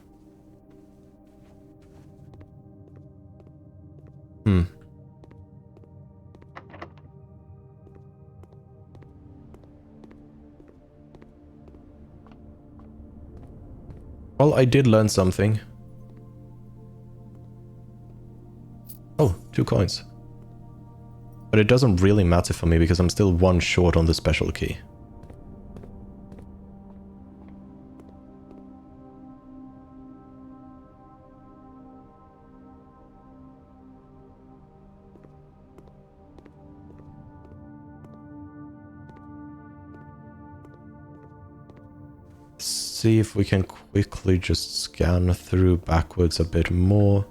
[SPEAKER 1] Well, I did learn something. Oh, 2 coins. But it doesn't really matter for me because I'm still 1 short on the special key. See if we can quickly just scan through backwards a bit more.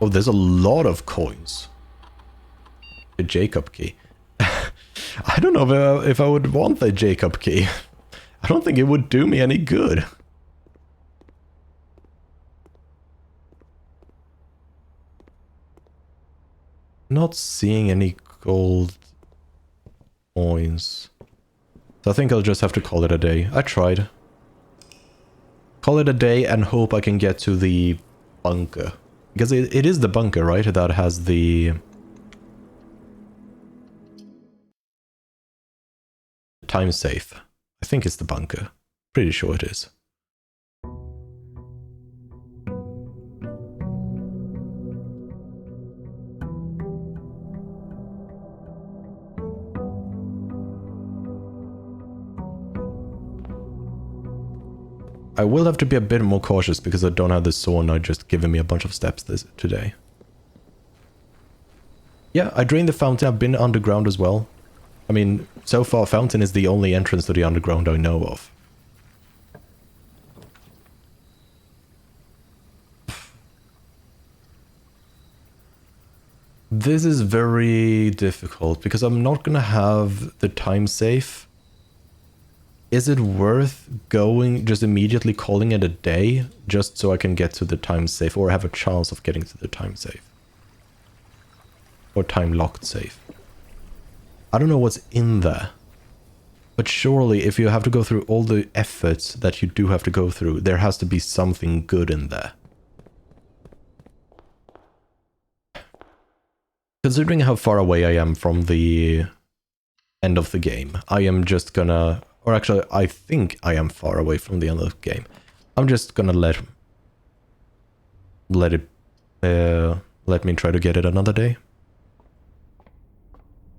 [SPEAKER 1] Oh, there's a lot of coins. The Jacob key. I don't know if I would want the Jacob key. I don't think it would do me any good. Not seeing any gold coins. So I think I'll just have to call it a day. I tried. Call it a day and hope I can get to the bunker. Because it is the bunker, right? That has the time safe. I think it's the bunker. Pretty sure it is. I will have to be a bit more cautious because I don't have the saw now just giving me a bunch of steps today. Yeah, I drained the fountain. I've been underground as well. I mean, so far fountain is the only entrance to the underground I know of. This is very difficult because I'm not gonna have the time safe. Is it worth going, just immediately calling it a day, just so I can get to the time safe, or have a chance of getting to the time safe? Or time locked safe? I don't know what's in there. But surely, if you have to go through all the efforts that you do have to go through, there has to be something good in there. Considering how far away I am from the end of the game, I am just gonna... Or actually, I think I am far away from the end of the game. I'm just gonna let me try to get it another day.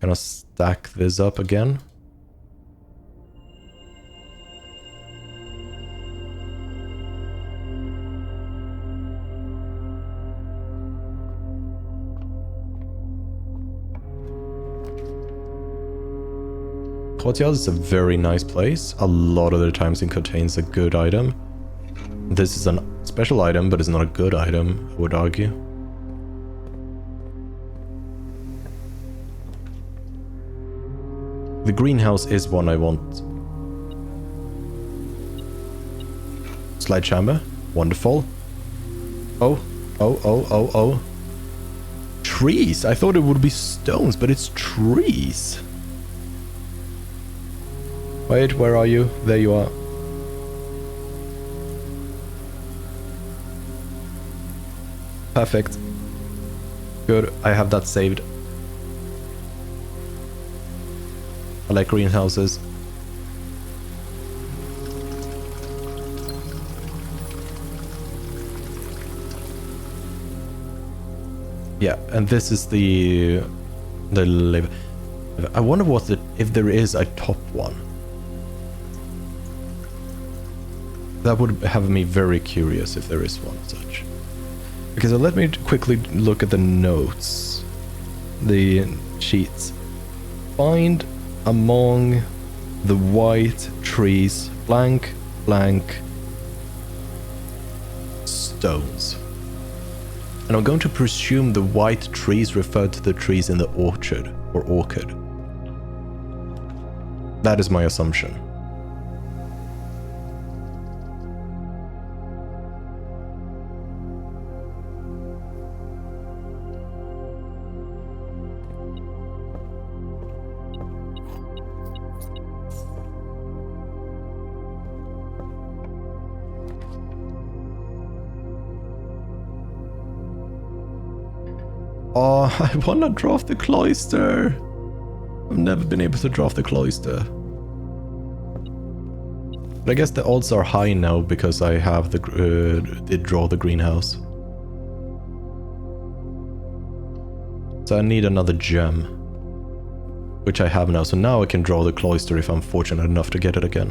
[SPEAKER 1] Gonna stack this up again. Courtyard is a very nice place. A lot of the times it contains a good item. This is a special item, but it's not a good item, I would argue. The greenhouse is one I want. Sledgehammer. Wonderful. Oh. Trees! I thought it would be stones, but it's trees. Wait, where are you? There you are. Perfect. Good, I have that saved. I like greenhouses. Yeah, and this is the live. I wonder what if there is a top one. That would have me very curious if there is one such. Okay, so let me quickly look at the notes. The sheets. Find among the white trees blank stones. And I'm going to presume the white trees refer to the trees in the orchard or orchid. That is my assumption. Oh, I wanna draft the cloister. I've never been able to draft the cloister. But I guess the odds are high now because I have did draw the greenhouse. So I need another gem, which I have now. So now I can draw the cloister if I'm fortunate enough to get it again.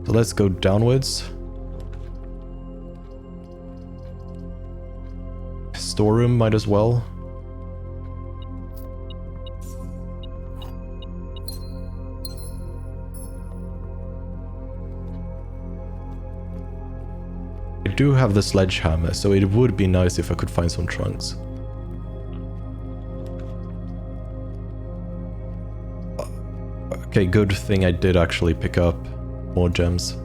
[SPEAKER 1] So let's go downwards. Storeroom might as well. I do have the sledgehammer, so it would be nice if I could find some trunks. Okay, good thing I did actually pick up more gems.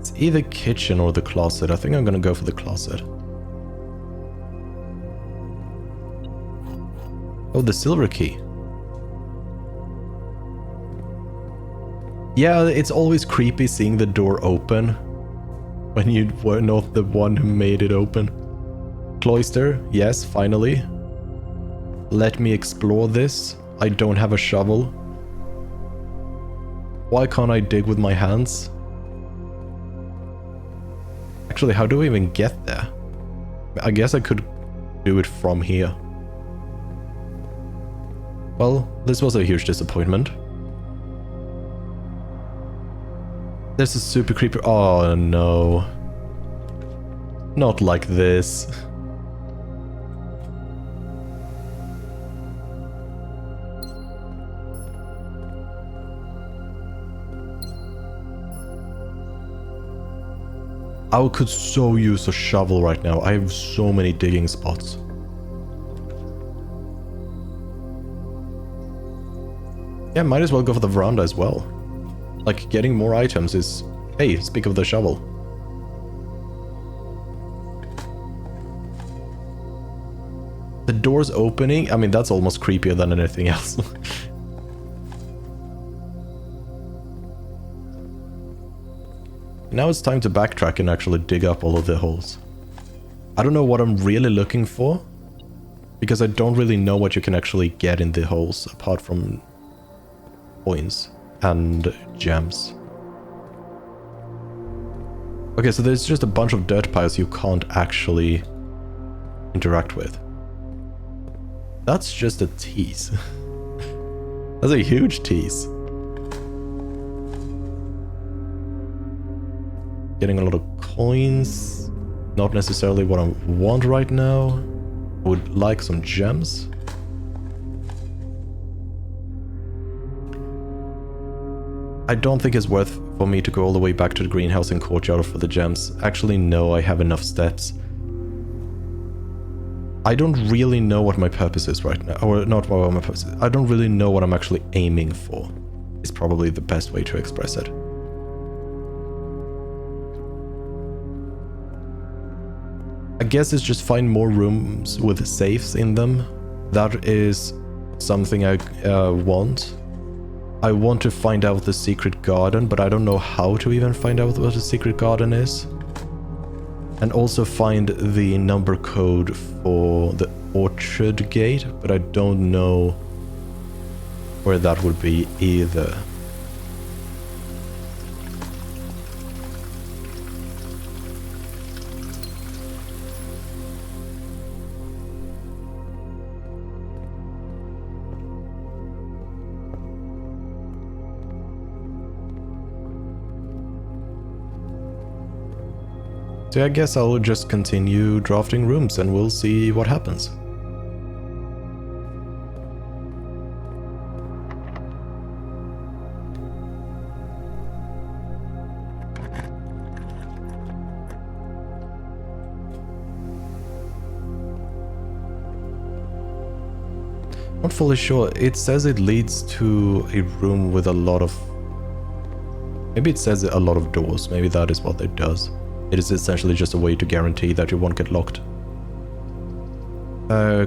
[SPEAKER 1] It's either kitchen or the closet. I think I'm gonna go for the closet. Oh, the silver key. Yeah, it's always creepy seeing the door open when you were not the one who made it open. Cloister, yes, finally. Let me explore this. I don't have a shovel. Why can't I dig with my hands? Actually, how do we even get there? I guess I could do it from here. Well, this was a huge disappointment. There's a super creeper. Oh no. Not like this. I could so use a shovel right now. I have so many digging spots. Yeah, might as well go for the veranda as well. Like, getting more items is... Hey, speak of the shovel. The door's opening? I mean, that's almost creepier than anything else. Now it's time to backtrack and actually dig up all of the holes. I don't know what I'm really looking for, because I don't really know what you can actually get in the holes apart from coins and gems. Okay, so there's just a bunch of dirt piles you can't actually interact with. That's just a tease. That's a huge tease. Getting a lot of coins. Not necessarily what I want right now. Would like some gems. I don't think it's worth for me to go all the way back to the greenhouse and courtyard for the gems. Actually, no, I have enough steps. I don't really know what my purpose is right now. Or not what my purpose is. I don't really know what I'm actually aiming for. Is probably the best way to express it. I guess it's just find more rooms with safes in them. That is something I want. I want to find out the secret garden, but I don't know how to even find out what the secret garden is. And also find the number code for the orchard gate, but I don't know where that would be either. So I guess I'll just continue drafting rooms and we'll see what happens. Not fully sure. It says it leads to a room with a lot of... Maybe it says a lot of doors. Maybe that is what it does. It is essentially just a way to guarantee that you won't get locked.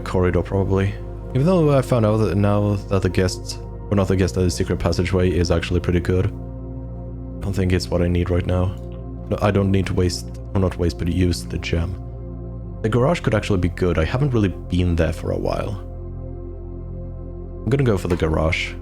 [SPEAKER 1] Corridor, probably. Even though I found out that now that the guest, or not the guest, that the secret passageway is actually pretty good. I don't think it's what I need right now. No, I don't need to waste, or not waste, but use the gem. The garage could actually be good. I haven't really been there for a while. I'm gonna go for the garage.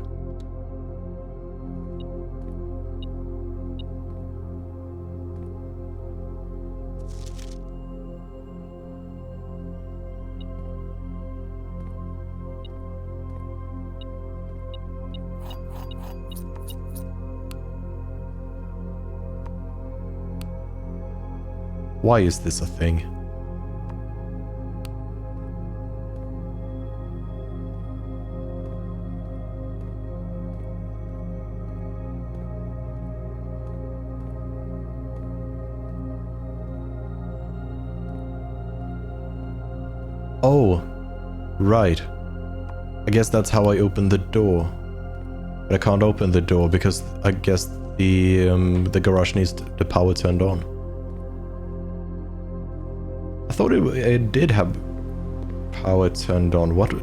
[SPEAKER 1] Why is this a thing? Oh, right. I guess that's how I open the door. But I can't open the door because I guess the garage needs the power turned on. I thought it did have power turned on. What,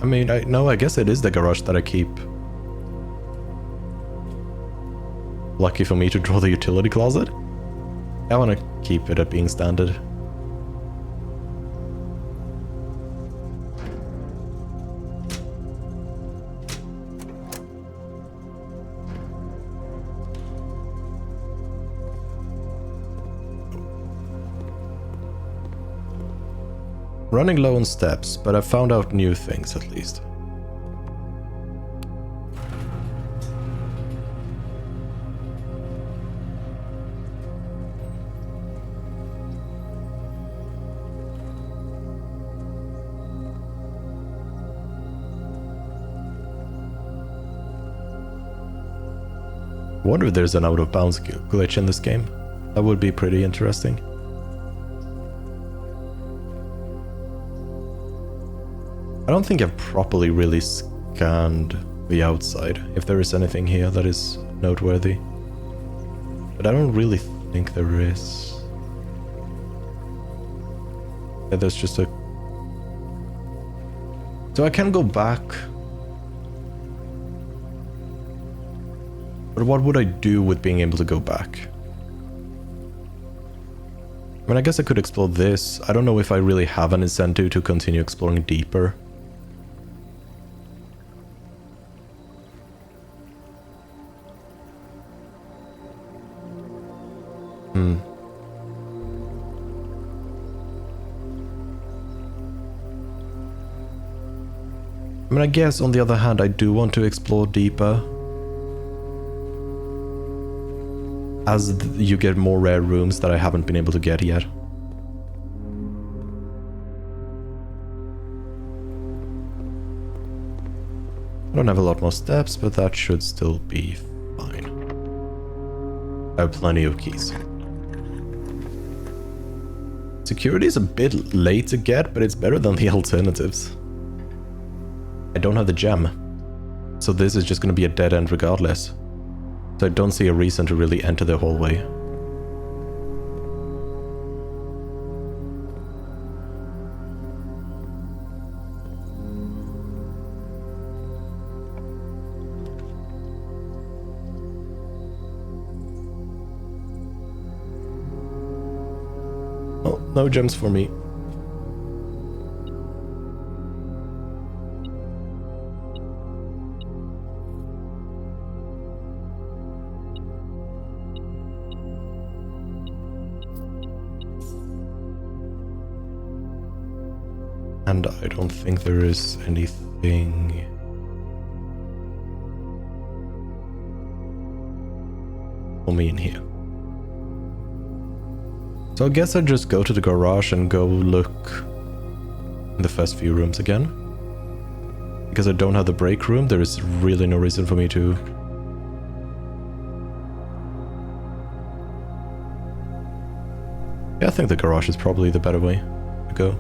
[SPEAKER 1] I mean, no, I guess it is the garage that I keep. Lucky for me to draw the utility closet. I want to keep it at being standard. Running low on steps, but I found out new things at least. I wonder if there's an out of bounds glitch in this game. That would be pretty interesting. I don't think I've properly really scanned the outside, if there is anything here that is noteworthy. But I don't really think there is. Yeah, there's just a... So I can go back. But what would I do with being able to go back? I mean, I guess I could explore this. I don't know if I really have an incentive to continue exploring deeper. I mean, I guess on the other hand, I do want to explore deeper. As you get more rare rooms that I haven't been able to get yet. I don't have a lot more steps, but that should still be fine. I have plenty of keys. Security is a bit late to get, but it's better than the alternatives. I don't have the gem, so this is just going to be a dead end regardless. So I don't see a reason to really enter the hallway. Oh, no gems for me. And I don't think there is anything... for me in here. So I guess I just go to the garage and go look in the first few rooms again. Because I don't have the break room, there is really no reason for me to... Yeah, I think the garage is probably the better way to go.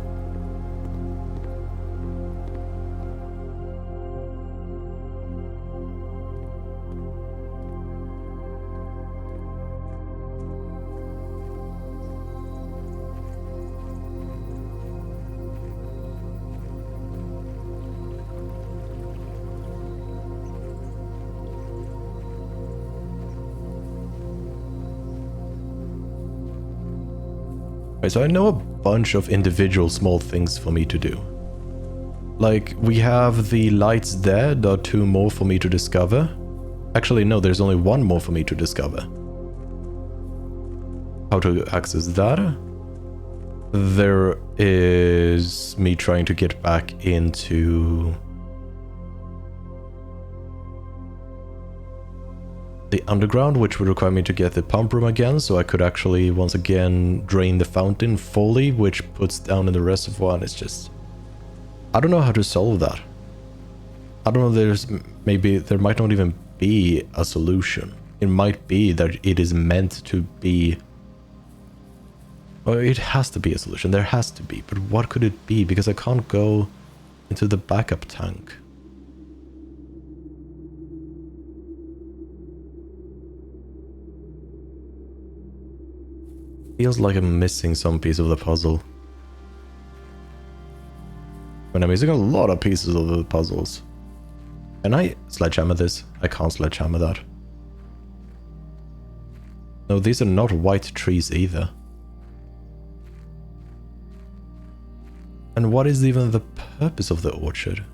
[SPEAKER 1] Right, so I know a bunch of individual small things for me to do. Like, we have the lights there, there are 2 more for me to discover. Actually, no, there's only 1 more for me to discover. How to access that? There is me trying to get back into the underground, which would require me to get the pump room again, so I could actually once again drain the fountain fully, which puts down in the reservoir, and it's just... I don't know how to solve that. I don't know, there might not even be a solution. It might be that it is meant to be... Well, it has to be a solution, there has to be, but what could it be? Because I can't go into the backup tank. Feels like I'm missing some piece of the puzzle. When I'm missing a lot of pieces of the puzzles. Can I sledgehammer this? I can't sledgehammer that. No, these are not white trees either. And what is even the purpose of the orchard?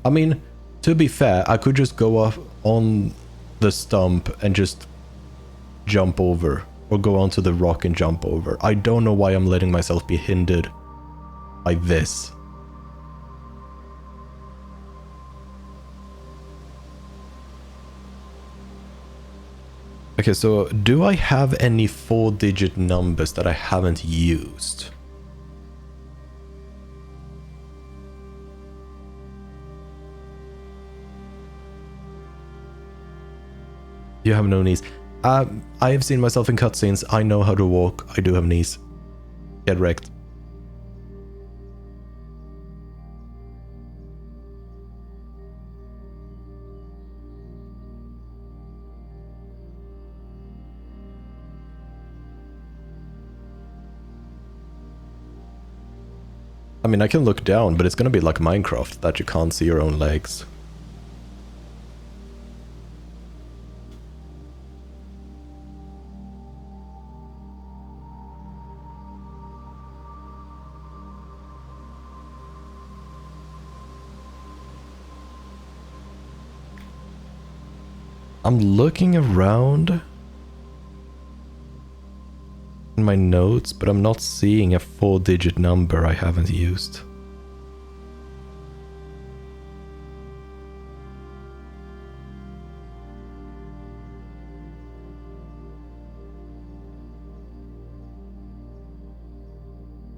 [SPEAKER 1] I mean, to be fair, I could just go off on the stump and just jump over. Or go onto the rock and jump over. I don't know why I'm letting myself be hindered by this. Okay, so do I have any 4-digit numbers that I haven't used? You have no knees. I have seen myself in cutscenes. I know how to walk. I do have knees. Get wrecked. I mean, I can look down, but it's gonna be like Minecraft, that you can't see your own legs. I'm looking around in my notes, but I'm not seeing a 4-digit number I haven't used.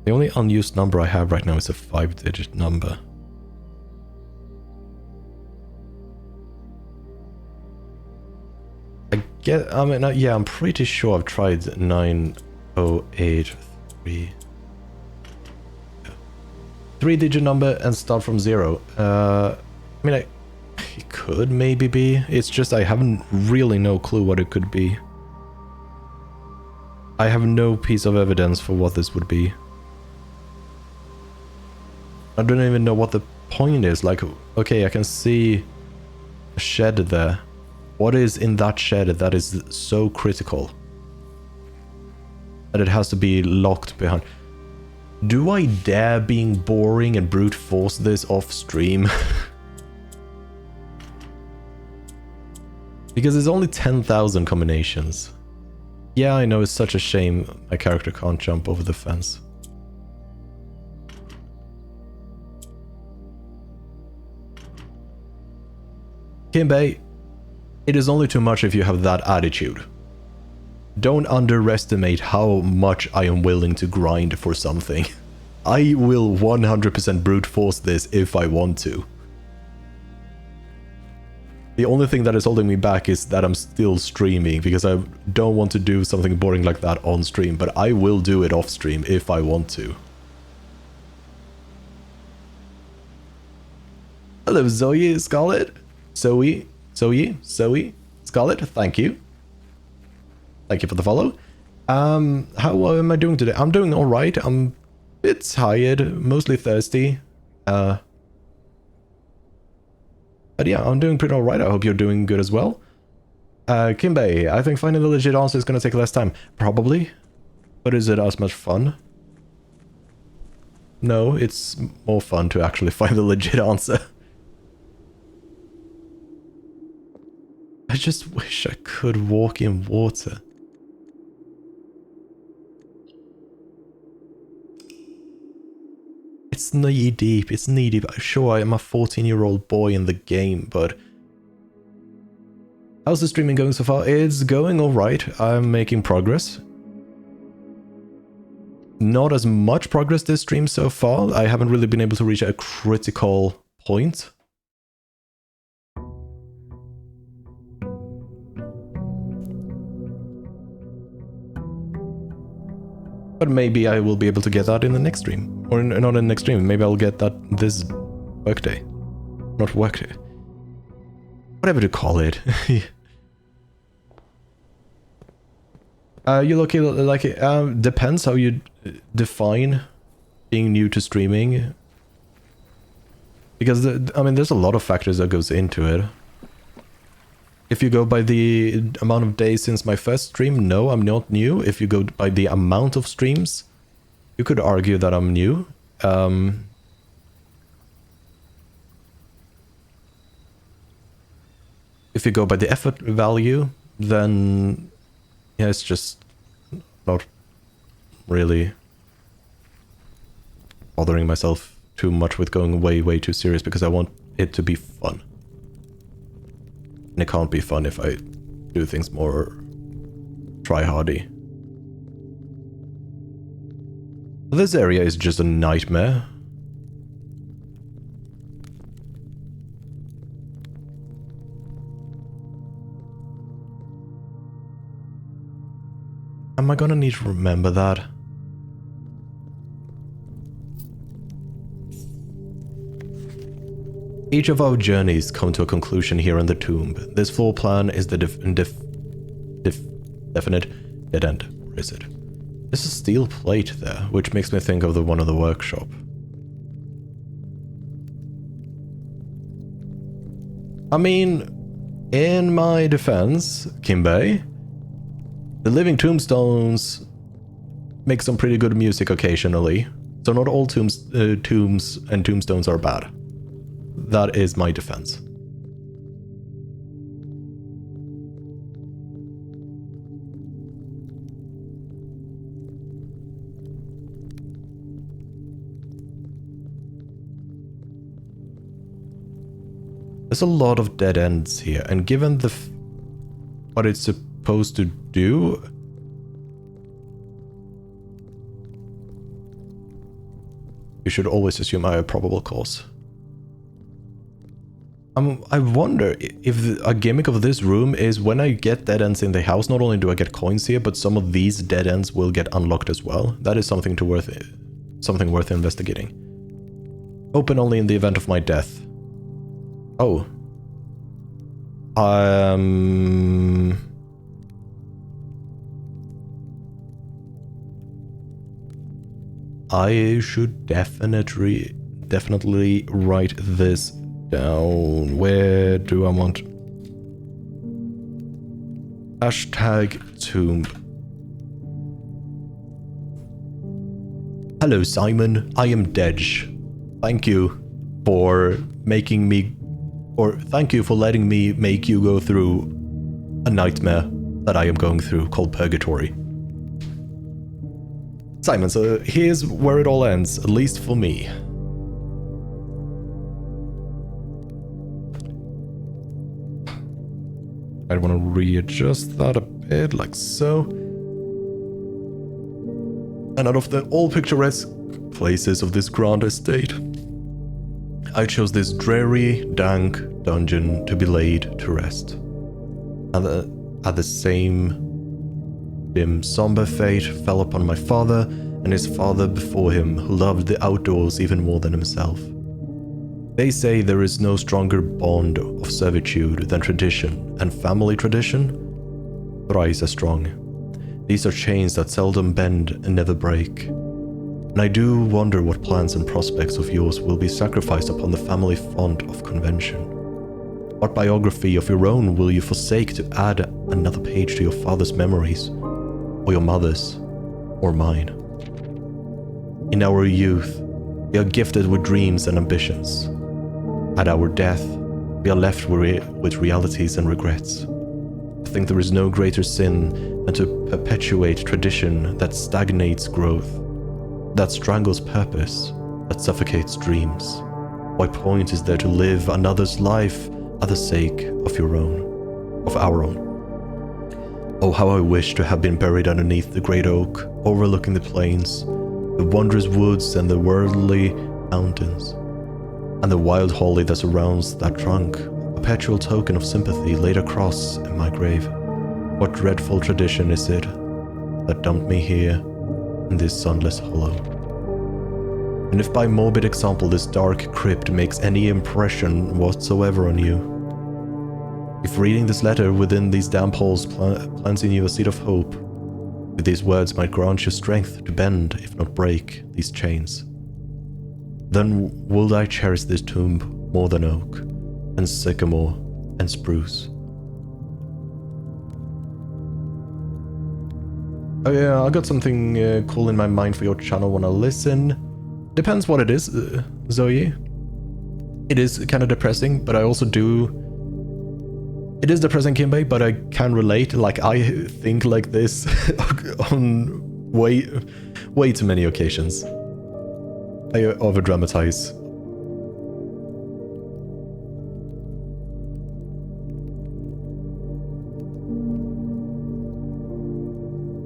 [SPEAKER 1] The only unused number I have right now is a 5-digit number. I mean, yeah, I'm pretty sure I've tried 9083. 3-digit number and start from 0. I mean, it could maybe be. It's just I haven't really no clue what it could be. I have no piece of evidence for what this would be. I don't even know what the point is. Like, okay, I can see a shed there. What is in that shed that is so critical that it has to be locked behind? Do I dare being boring and brute force this off stream? Because there's only 10,000 combinations. Yeah, I know, it's such a shame my character can't jump over the fence. Kimbe, it is only too much if you have that attitude. Don't underestimate how much I am willing to grind for something. I will 100% brute force this if I want to. The only thing that is holding me back is that I'm still streaming, because I don't want to do something boring like that on stream, but I will do it off stream if I want to. Hello Zoe, Scarlet. Zoe, Scarlet, thank you. Thank you for the follow. How am I doing today? I'm doing alright. I'm a bit tired, mostly thirsty. But yeah, I'm doing pretty alright. I hope you're doing good as well. Kimbay, I think finding the legit answer is going to take less time. Probably. But is it as much fun? No, it's more fun to actually find the legit answer. I just wish I could walk in water. It's knee deep, it's knee deep. Sure, I am a 14-year-old boy in the game, but... How's the streaming going so far? It's going alright. I'm making progress. Not as much progress this stream so far. I haven't really been able to reach a critical point. But maybe I will be able to get that in the next stream. Or not in the next stream. Maybe I'll get that this workday. Not workday. Whatever to call it. You look like it depends how you define being new to streaming. Because, I mean, there's a lot of factors that goes into it. If you go by the amount of days since my first stream, no, I'm not new. If you go by the amount of streams, you could argue that I'm new. If you go by the effort value, then yeah, it's just not really bothering myself too much with going way too serious because I want it to be fun. And it can't be fun if I do things more try-hardy. This area is just a nightmare. Am I gonna need to remember that? Each of our journeys come to a conclusion here in the tomb. This floor plan is the definite dead end. Where is it? There's a steel plate there, which makes me think of the one in the workshop. I mean, in my defense, Kimbay, the living tombstones make some pretty good music occasionally, so not all tombs and tombstones are bad. That is my defense. There's a lot of dead ends here, and given the what it's supposed to do, you should always assume I have probable cause. I wonder if a gimmick of this room is when I get dead ends in the house, not only do I get coins here, but some of these dead ends will get unlocked as well. That is something worth investigating. Open only in the event of my death. Oh. I should definitely write this down. Where do I want? #tomb. Hello, Simon. I am Dej. Thank you for making me, or thank you for letting me make you go through a nightmare that I am going through called Purgatory. Simon, so here's where it all ends, at least for me. I want to readjust that a bit, like so. And out of the all picturesque places of this grand estate, I chose this dreary, dank dungeon to be laid to rest. And at the same dim, somber fate fell upon my father and his father before him, who loved the outdoors even more than himself. They say there is no stronger bond of servitude than tradition, and family tradition thrice as strong. These are chains that seldom bend and never break. And I do wonder what plans and prospects of yours will be sacrificed upon the family font of convention. What biography of your own will you forsake to add another page to your father's memories, or your mother's, or mine? In our youth, we are gifted with dreams and ambitions. At our death, we are left with realities and regrets. I think there is no greater sin than to perpetuate tradition that stagnates growth, that strangles purpose, that suffocates dreams. What point is there to live another's life at the sake of our own? Oh, how I wish to have been buried underneath the great oak, overlooking the plains, the wondrous woods and the worldly mountains, and the wild holly that surrounds that trunk, a perpetual token of sympathy laid across in my grave. What dreadful tradition is it that dumped me here in this sunless hollow? And if by morbid example this dark crypt makes any impression whatsoever on you, if reading this letter within these damp halls plants in you a seed of hope, with these words might grant you strength to bend, if not break, these chains, then would I cherish this tomb more than oak, and sycamore, and spruce. Oh yeah, I got something cool in my mind for your channel. Wanna listen? Depends what it is, Zoe. It is kind of depressing, but I also do... It is depressing, Kimbe, but I can relate. Like, I think like this on way too many occasions. I over-dramatize.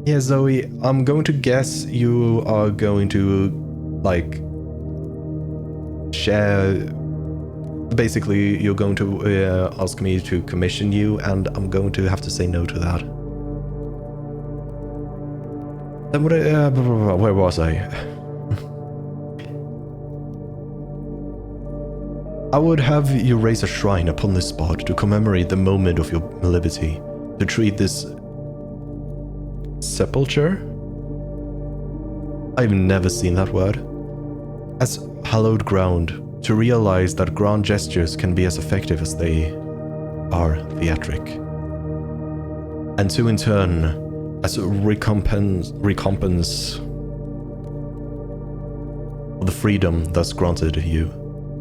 [SPEAKER 1] Yeah, Zoe, I'm going to guess you are going to, like, share... Basically, you're going to ask me to commission you, and I'm going to have to say no to that. Then what? Where was I? I would have you raise a shrine upon this spot to commemorate the moment of your liberty, to treat this sepulture? I've never seen that word. As hallowed ground. To realize that grand gestures can be as effective as they are theatric. And to in turn, as a recompense for the freedom thus granted you,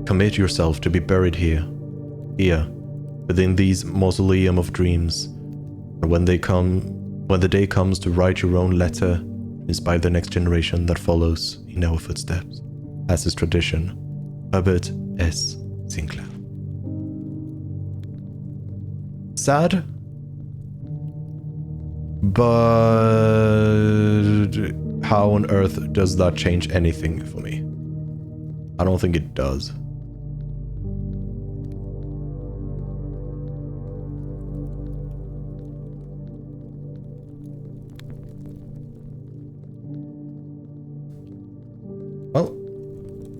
[SPEAKER 1] commit yourself to be buried here, within these mausoleum of dreams. And when the day comes to write your own letter, inspire the next generation that follows in our footsteps, as is tradition. Herbert S. Sinclair. Sad, but how on earth does that change anything for me? I don't think it does. Well,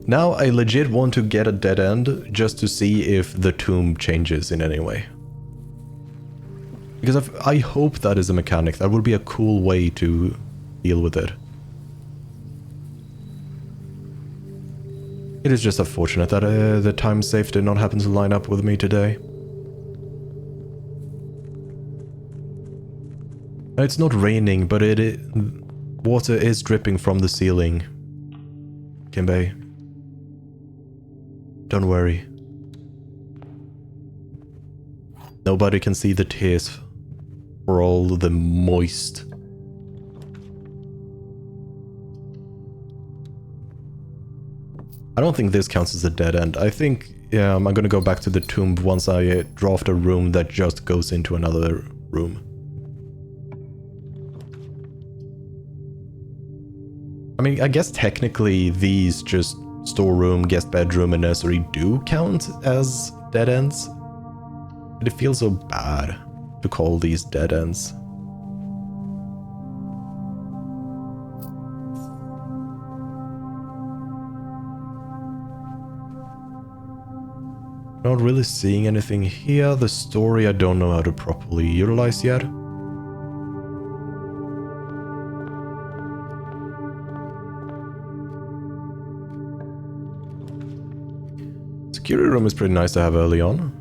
[SPEAKER 1] now I legit want to get a dead end just to see if the tomb changes in any way. Because I hope that is a mechanic. That would be a cool way to deal with it. It is just unfortunate that the time safe did not happen to line up with me today. It's not raining, but water is dripping from the ceiling. Kimbe. Don't worry. Nobody can see the tears for all the moist. I don't think this counts as a dead end. I think I'm gonna go back to the tomb once I draft a room that just goes into another room. I mean, I guess technically these just storeroom, guest bedroom, and nursery do count as dead ends. But it feels so bad to call these dead ends. Not really seeing anything here. The story I don't know how to properly utilize yet. Security room is pretty nice to have early on.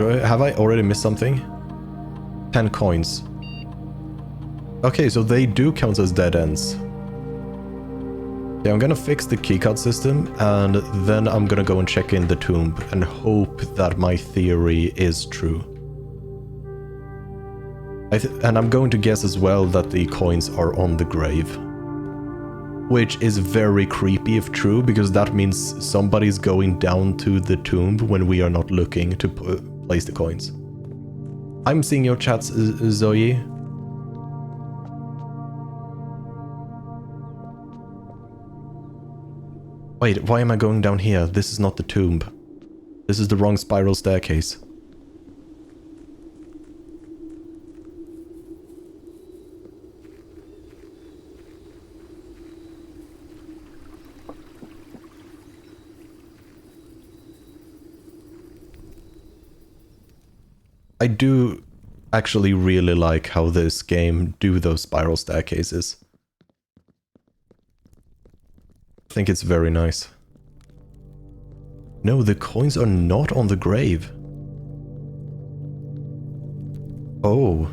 [SPEAKER 1] Have I already missed something? 10 coins. Okay, so they do count as dead ends. Yeah, I'm gonna fix the keycard system, and then I'm gonna go and check in the tomb and hope that my theory is true. And I'm going to guess as well that the coins are on the grave. Which is very creepy if true, because that means somebody's going down to the tomb when we are not looking to place the coins. I'm seeing your chats, Zoe. Wait, why am I going down here? This is not the tomb. This is the wrong spiral staircase. I do actually really like how this game do those spiral staircases. I think it's very nice. No, the coins are not on the grave. Oh.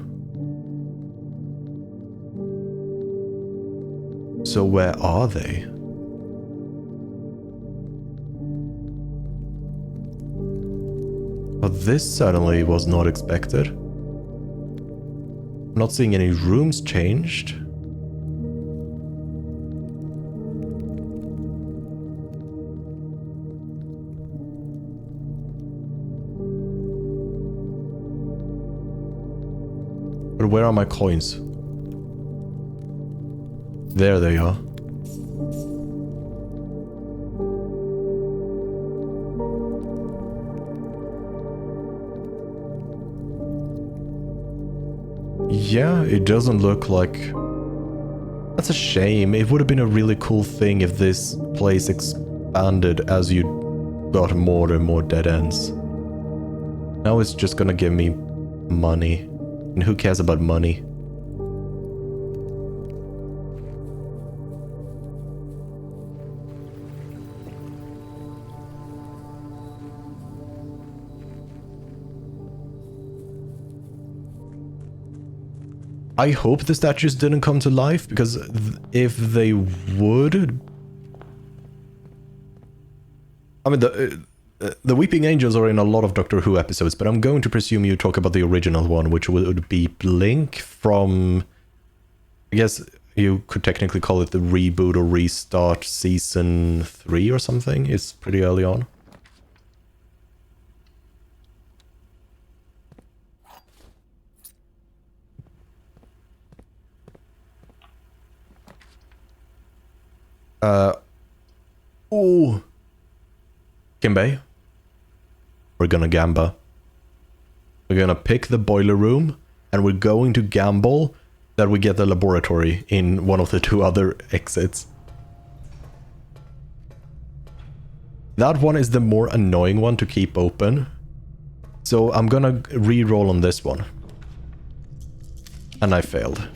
[SPEAKER 1] So where are they? But this certainly was not expected. I'm not seeing any rooms changed. But where are my coins? There they are. Yeah, it doesn't look like... That's a shame. It would have been a really cool thing if this place expanded as you got more and more dead ends. Now it's just gonna give me money. And who cares about money? I hope the statues didn't come to life, because if they would... I mean, the Weeping Angels are in a lot of Doctor Who episodes, but I'm going to presume you talk about the original one, which would be Blink from... I guess you could technically call it the reboot or restart season 3 or something. It's pretty early on. Oh, Kimbe, we're gonna gamble. We're gonna pick the boiler room, and we're going to gamble that we get the laboratory in one of the two other exits. That one is the more annoying one to keep open, so I'm gonna re-roll on this one. And I failed.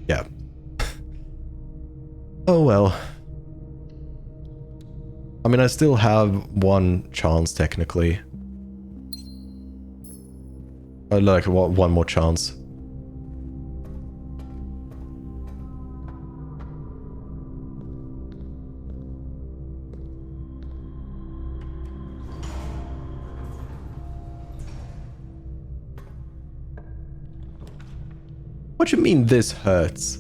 [SPEAKER 1] Yeah. Oh well. I mean, I still have one chance, technically. Like, one more chance. What do you mean this hurts?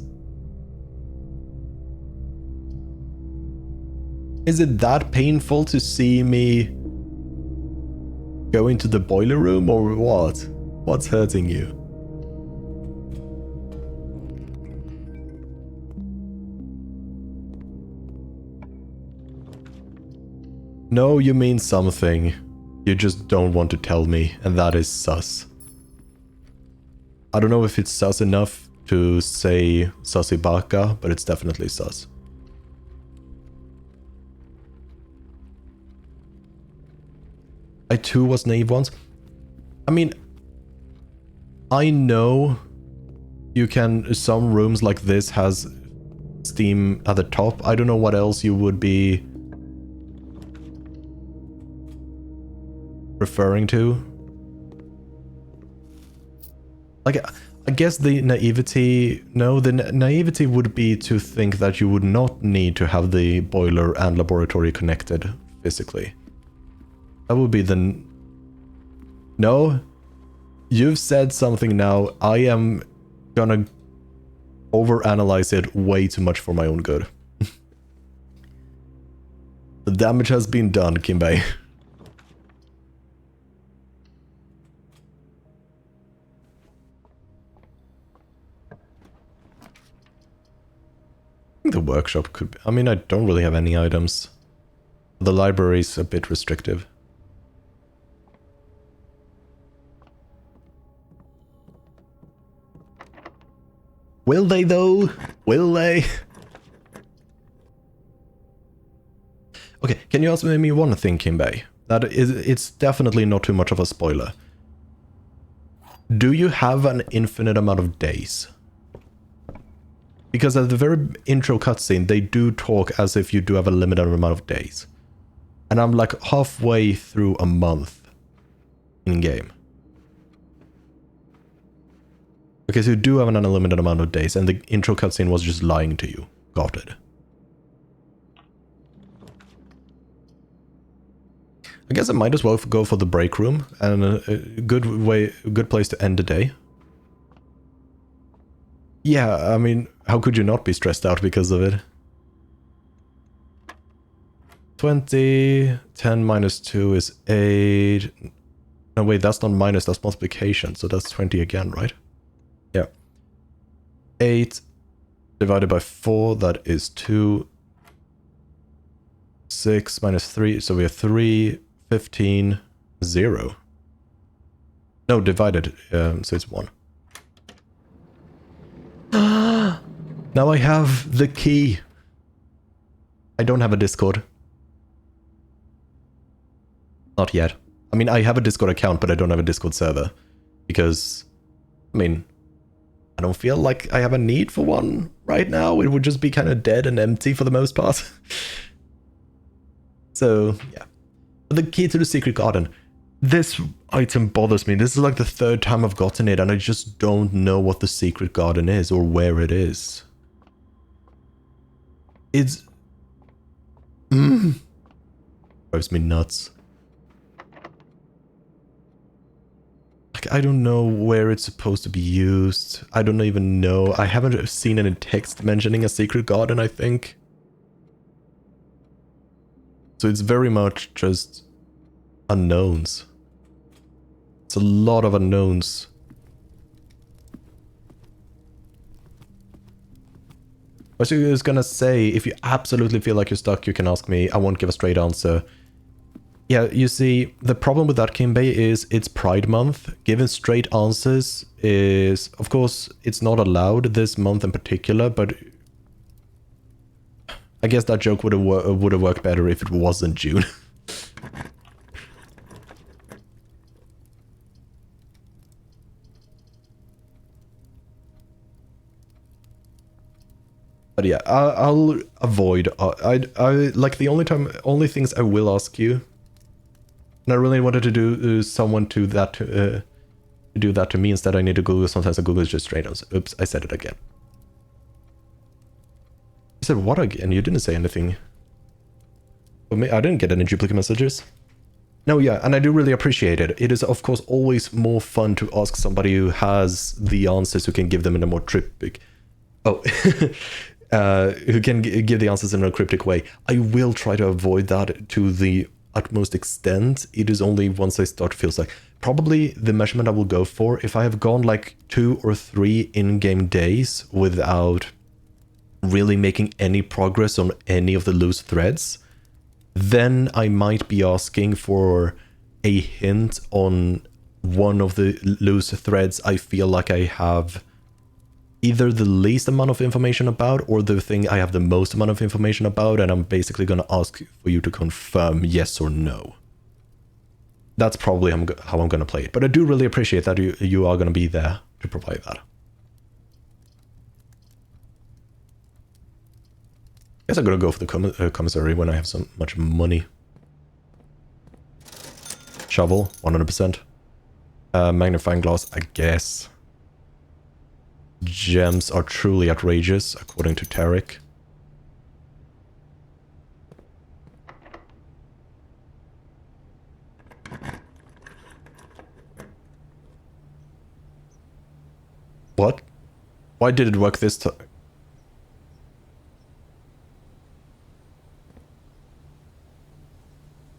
[SPEAKER 1] Is it that painful to see me go into the boiler room, or what? What's hurting you? No, you mean something. You just don't want to tell me, and that is sus. I don't know if it's sus enough to say Susibaka, but it's definitely sus. I too was naive once. I mean, I know you can, some rooms like this has Steam at the top. I don't know what else you would be referring to. Like, I guess the naivety... No, the naivety would be to think that you would not need to have the boiler and laboratory connected physically. That would be the... No. You've said something now. I am gonna overanalyze it way too much for my own good. The damage has been done, Kimbay. The workshop could be... I mean, I don't really have any items. The library's a bit restrictive. Will they though? Will they? Okay, can you ask me one thing, Kimbay? That is, it's definitely not too much of a spoiler. Do you have an infinite amount of days? Because at the very intro cutscene, they do talk as if you do have a limited amount of days. And I'm like halfway through a month in-game. Okay, so you do have an unlimited amount of days, and the intro cutscene was just lying to you. Got it. I guess I might as well go for the break room, and a good place to end the day. Yeah, I mean, how could you not be stressed out because of it? 20, 10 minus 2 is 8. No, wait, that's not minus, that's multiplication, so that's 20 again, right? Yeah. 8 divided by 4, that is 2. 6 minus 3, so we have 3, 15, 0. No, divided, so it's 1. Now I have the key. I don't have a Discord. Not yet. I mean, I have a Discord account, but I don't have a Discord server. Because, I mean, I don't feel like I have a need for one right now. It would just be kind of dead and empty for the most part. So, yeah. The key to the secret garden. This item bothers me. This is like the 3rd time I've gotten it, and I just don't know what the secret garden is or where it is. It's... drives me nuts. Like, I don't know where it's supposed to be used. I don't even know. I haven't seen any text mentioning a secret garden, I think. So it's very much just unknowns. It's a lot of unknowns. I was just gonna say, if you absolutely feel like you're stuck, you can ask me. I won't give a straight answer. Yeah, you see, the problem with that, Kimbay, is it's Pride Month. Giving straight answers is, of course, it's not allowed this month in particular, but I guess that joke would have worked better if it wasn't June. But yeah, I'll avoid. I like the only things I will ask you. And I really wanted to do someone to that do that to me. Instead, I need to Google. Sometimes I Google just straight answer. Oops, I said it again. You said what again? You didn't say anything. I didn't get any duplicate messages. No, yeah, and I do really appreciate it. It is, of course, always more fun to ask somebody who has the answers, who can give them in a more cryptic... Oh, who can give the answers in a cryptic way. I will try to avoid that to the utmost extent. It is only once I start to feel like... Probably the measurement I will go for, if I have gone like 2 or 3 in-game days without really making any progress on any of the loose threads, then I might be asking for a hint on one of the loose threads I feel like I have either the least amount of information about or the thing I have the most amount of information about, and I'm basically going to ask for you to confirm yes or no. That's probably how I'm going to play it. But I do really appreciate that you are going to be there to provide that. I guess I'm going to go for the commissary when I have so much money. Shovel, 100%. Magnifying glass, I guess. gems are truly outrageous, according to Tarek. What? Why did it work this time?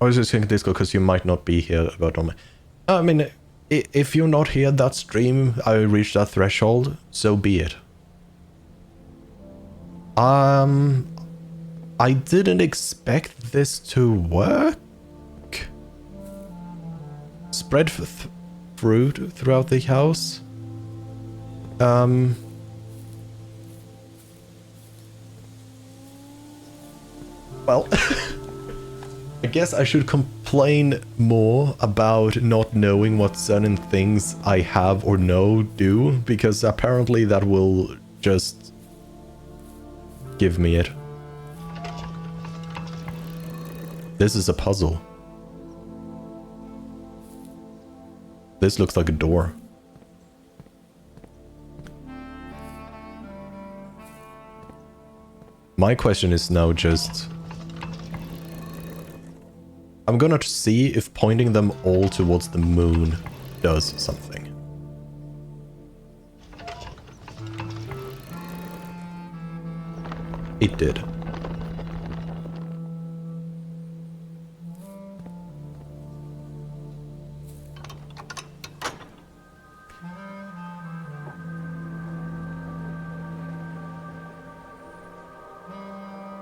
[SPEAKER 1] I was just thinking Discord because you might not be here about on my... I mean, if you're not here that stream, I reached that threshold, so be it. I didn't expect this to work. Spread fruit throughout the house. Well, I guess I should complain more about not knowing what certain things I have or know do, because apparently that will just give me it. This is a puzzle. This looks like a door. My question is now just... I'm gonna see if pointing them all towards the moon does something. It did.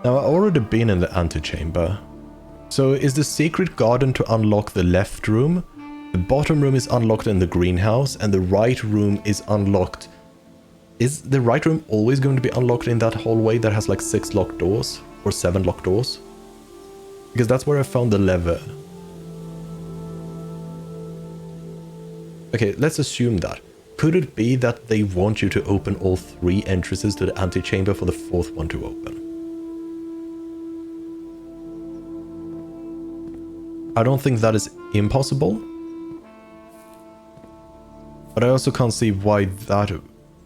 [SPEAKER 1] Now, I've already been in the antechamber. So is the secret garden to unlock the left room? The bottom room is unlocked in the greenhouse, and the right room is unlocked. Is the right room always going to be unlocked in that hallway that has like 6 locked doors? Or 7 locked doors? Because that's where I found the lever. Okay, let's assume that. Could it be that they want you to open all 3 entrances to the antechamber for the 4th one to open? I don't think that is impossible. But I also can't see why that...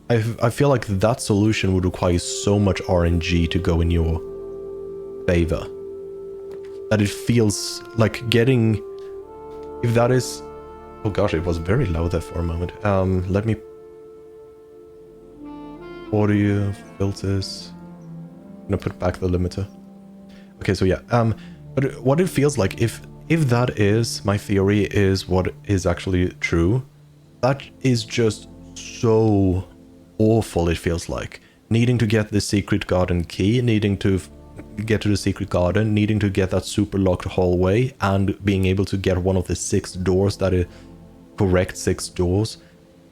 [SPEAKER 1] I feel like that solution would require so much RNG to go in your favor. That it feels like getting... If that is... Oh gosh, it was very low there for a moment. Let me... Audio filters. I'm gonna put back the limiter. Okay, so yeah. But what it feels like, if that is, my theory is what is actually true, that is just so awful, it feels like. Needing to get the secret garden key, needing to get to the secret garden, needing to get that super locked hallway, and being able to get one of the 6 doors that is correct 6 doors.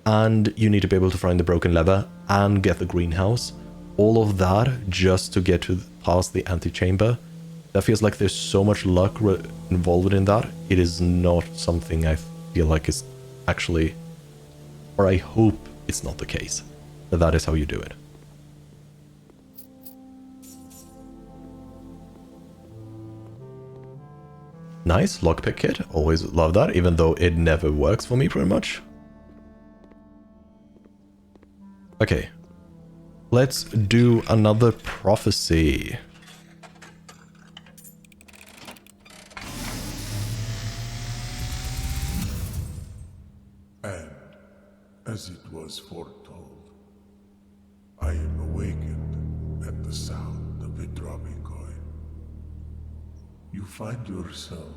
[SPEAKER 1] And you need to be able to find the broken lever and get the greenhouse. All of that just to get to past the antechamber. That feels like there's so much luck involved in that. It is not something I feel like is actually, or I hope it's not the case, that is how you do it. Nice, lockpick kit. Always love that, even though it never works for me pretty much. Okay. Let's do another prophecy.
[SPEAKER 2] And, as it was foretold, I am awakened at the sound of a dropping coin. You find yourself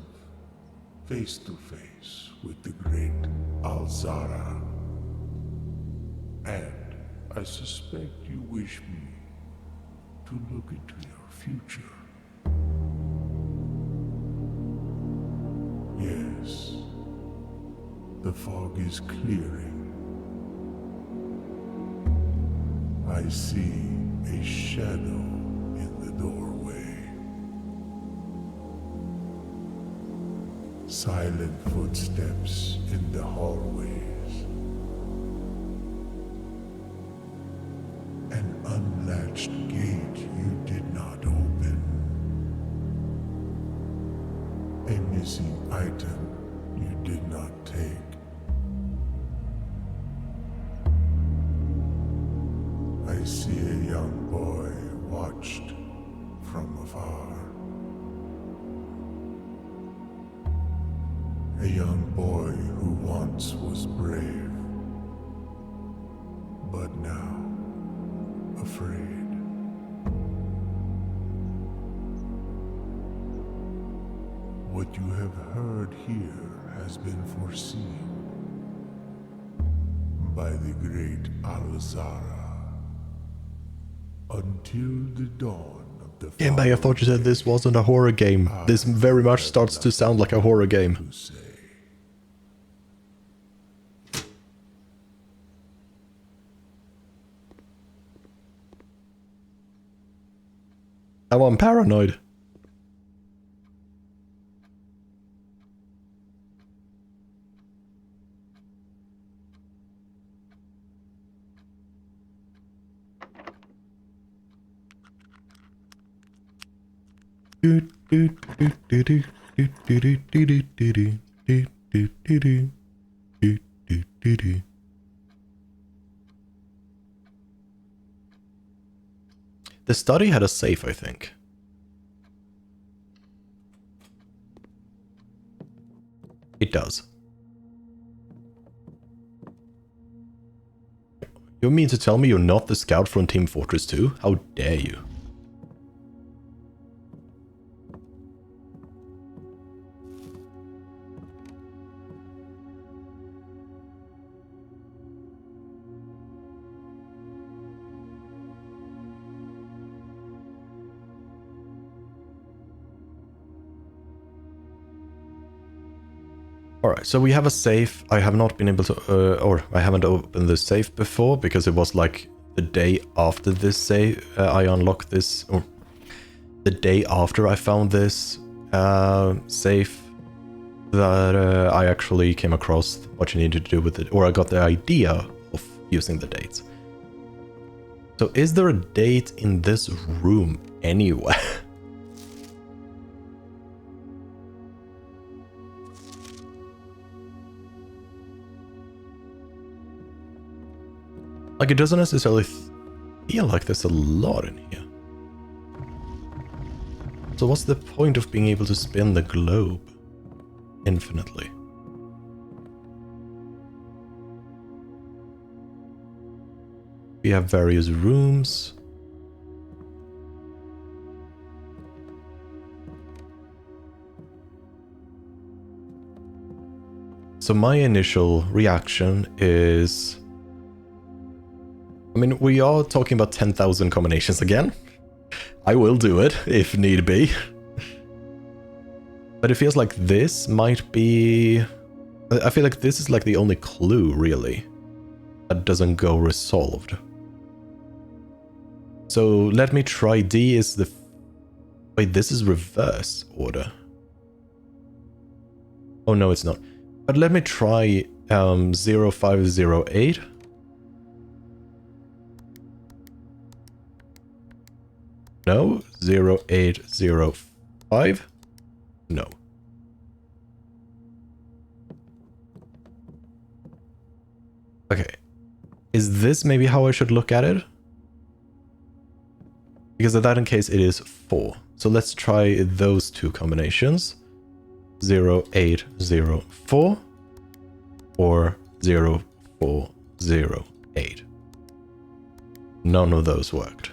[SPEAKER 2] face to face with the great Alzara. And I suspect you wish me to look into your future. Yes. The fog is clearing. I see a shadow in the doorway. Silent footsteps in the hallways. An unlatched gate you did not open. A missing item you did not take. A young boy who once was brave, but now afraid. What you have heard here has been foreseen by the great Alzara. Until the dawn of the
[SPEAKER 1] Game Bay, I thought you said this wasn't a horror game. This very much starts to sound like a horror game.
[SPEAKER 2] to say.
[SPEAKER 1] Now I'm paranoid. The study had a safe, I think. It does. You mean to tell me you're not the scout from Team Fortress 2? How dare you? Alright, so we have a safe. I have not been able to, or I haven't opened the safe before because it was like the day after this save, I unlocked this, or the day after I found this safe that I actually came across what you needed to do with it, or I got the idea of using the dates. So is there a date in this room anywhere? Like, it doesn't necessarily feel like there's a lot in here. So what's the point of being able to spin the globe infinitely? We have various rooms. So my initial reaction is... I mean, we are talking about 10,000 combinations again. I will do it, if need be. But it feels like this might be... I feel like this is like the only clue, really, that doesn't go resolved. So let me try D is the... Wait, this is reverse order. Oh, no, it's not. But let me try 0508. No. 0805. No. Okay. Is this maybe how I should look at it? Because of that in case it is 4. So let's try those two combinations. 0804 or 0408. None of those worked.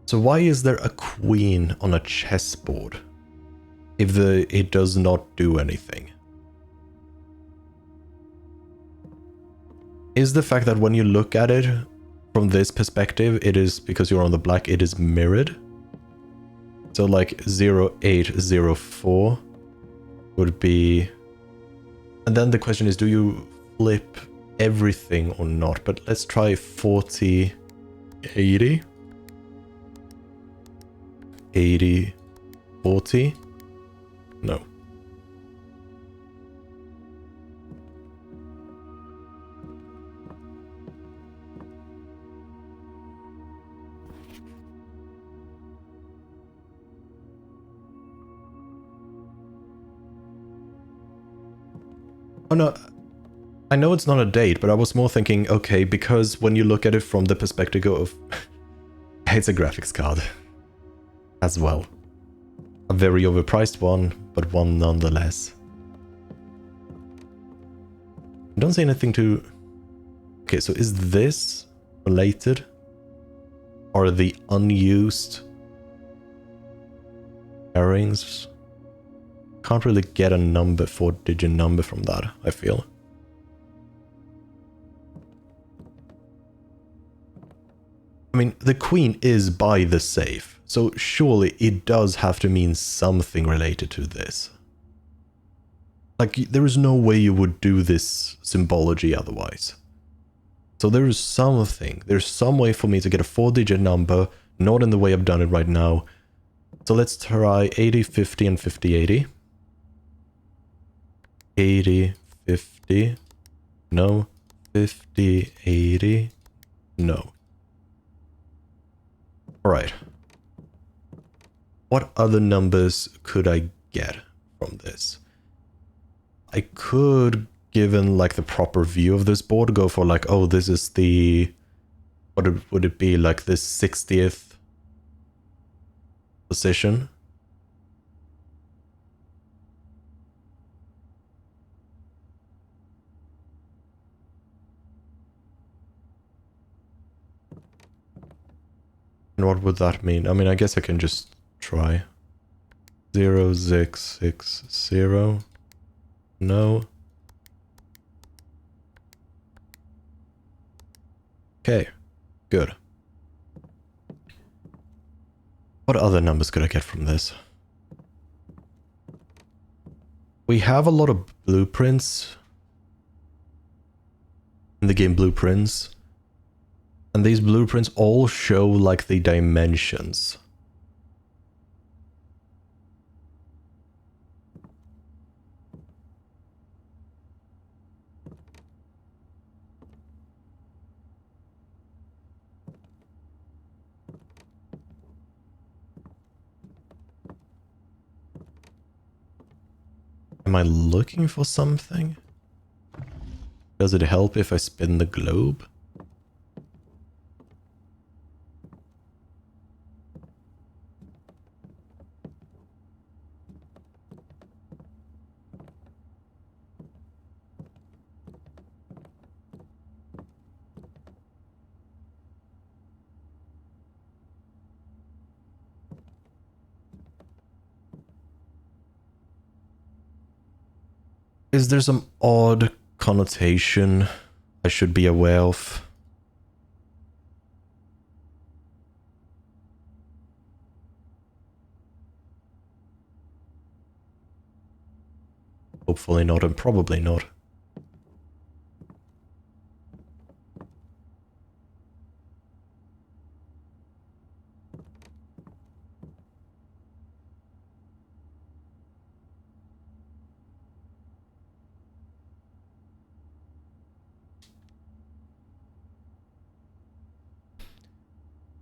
[SPEAKER 1] So why is there a queen on a chessboard if it does not do anything? Is the fact that when you look at it from this perspective, it is because you're on the black, it is mirrored? So like 0804 would be... And then the question is, do you flip everything or not? But let's try 4080. 80, 40? No. Oh no, I know it's not a date, but I was more thinking, okay, because when you look at it from the perspective of... It's a graphics card. As well. A very overpriced one, but one nonetheless. I don't see anything to... Okay, so is this related? Are the unused earrings? Can't really get a number, 4-digit number from that, I feel. I mean, the queen is by the safe, so surely it does have to mean something related to this. Like, there is no way you would do this symbology otherwise. So there is something, there's some way for me to get a 4-digit number, not in the way I've done it right now. So let's try 80, 50, and 50, 80. 80, 50, no. 50, 80, no. Alright. What other numbers could I get from this? I could, given like the proper view of this board, go for like, oh, this is the... What would it be, like the 60th position? And what would that mean? I mean, I guess I can just try. 0, 6, 6, 0. No. Okay, good. What other numbers could I get from this? We have a lot of blueprints in the game Blueprints. And these blueprints all show like the dimensions. Am I looking for something? Does it help if I spin the globe? Is there some odd connotation I should be aware of? Hopefully not, and probably not.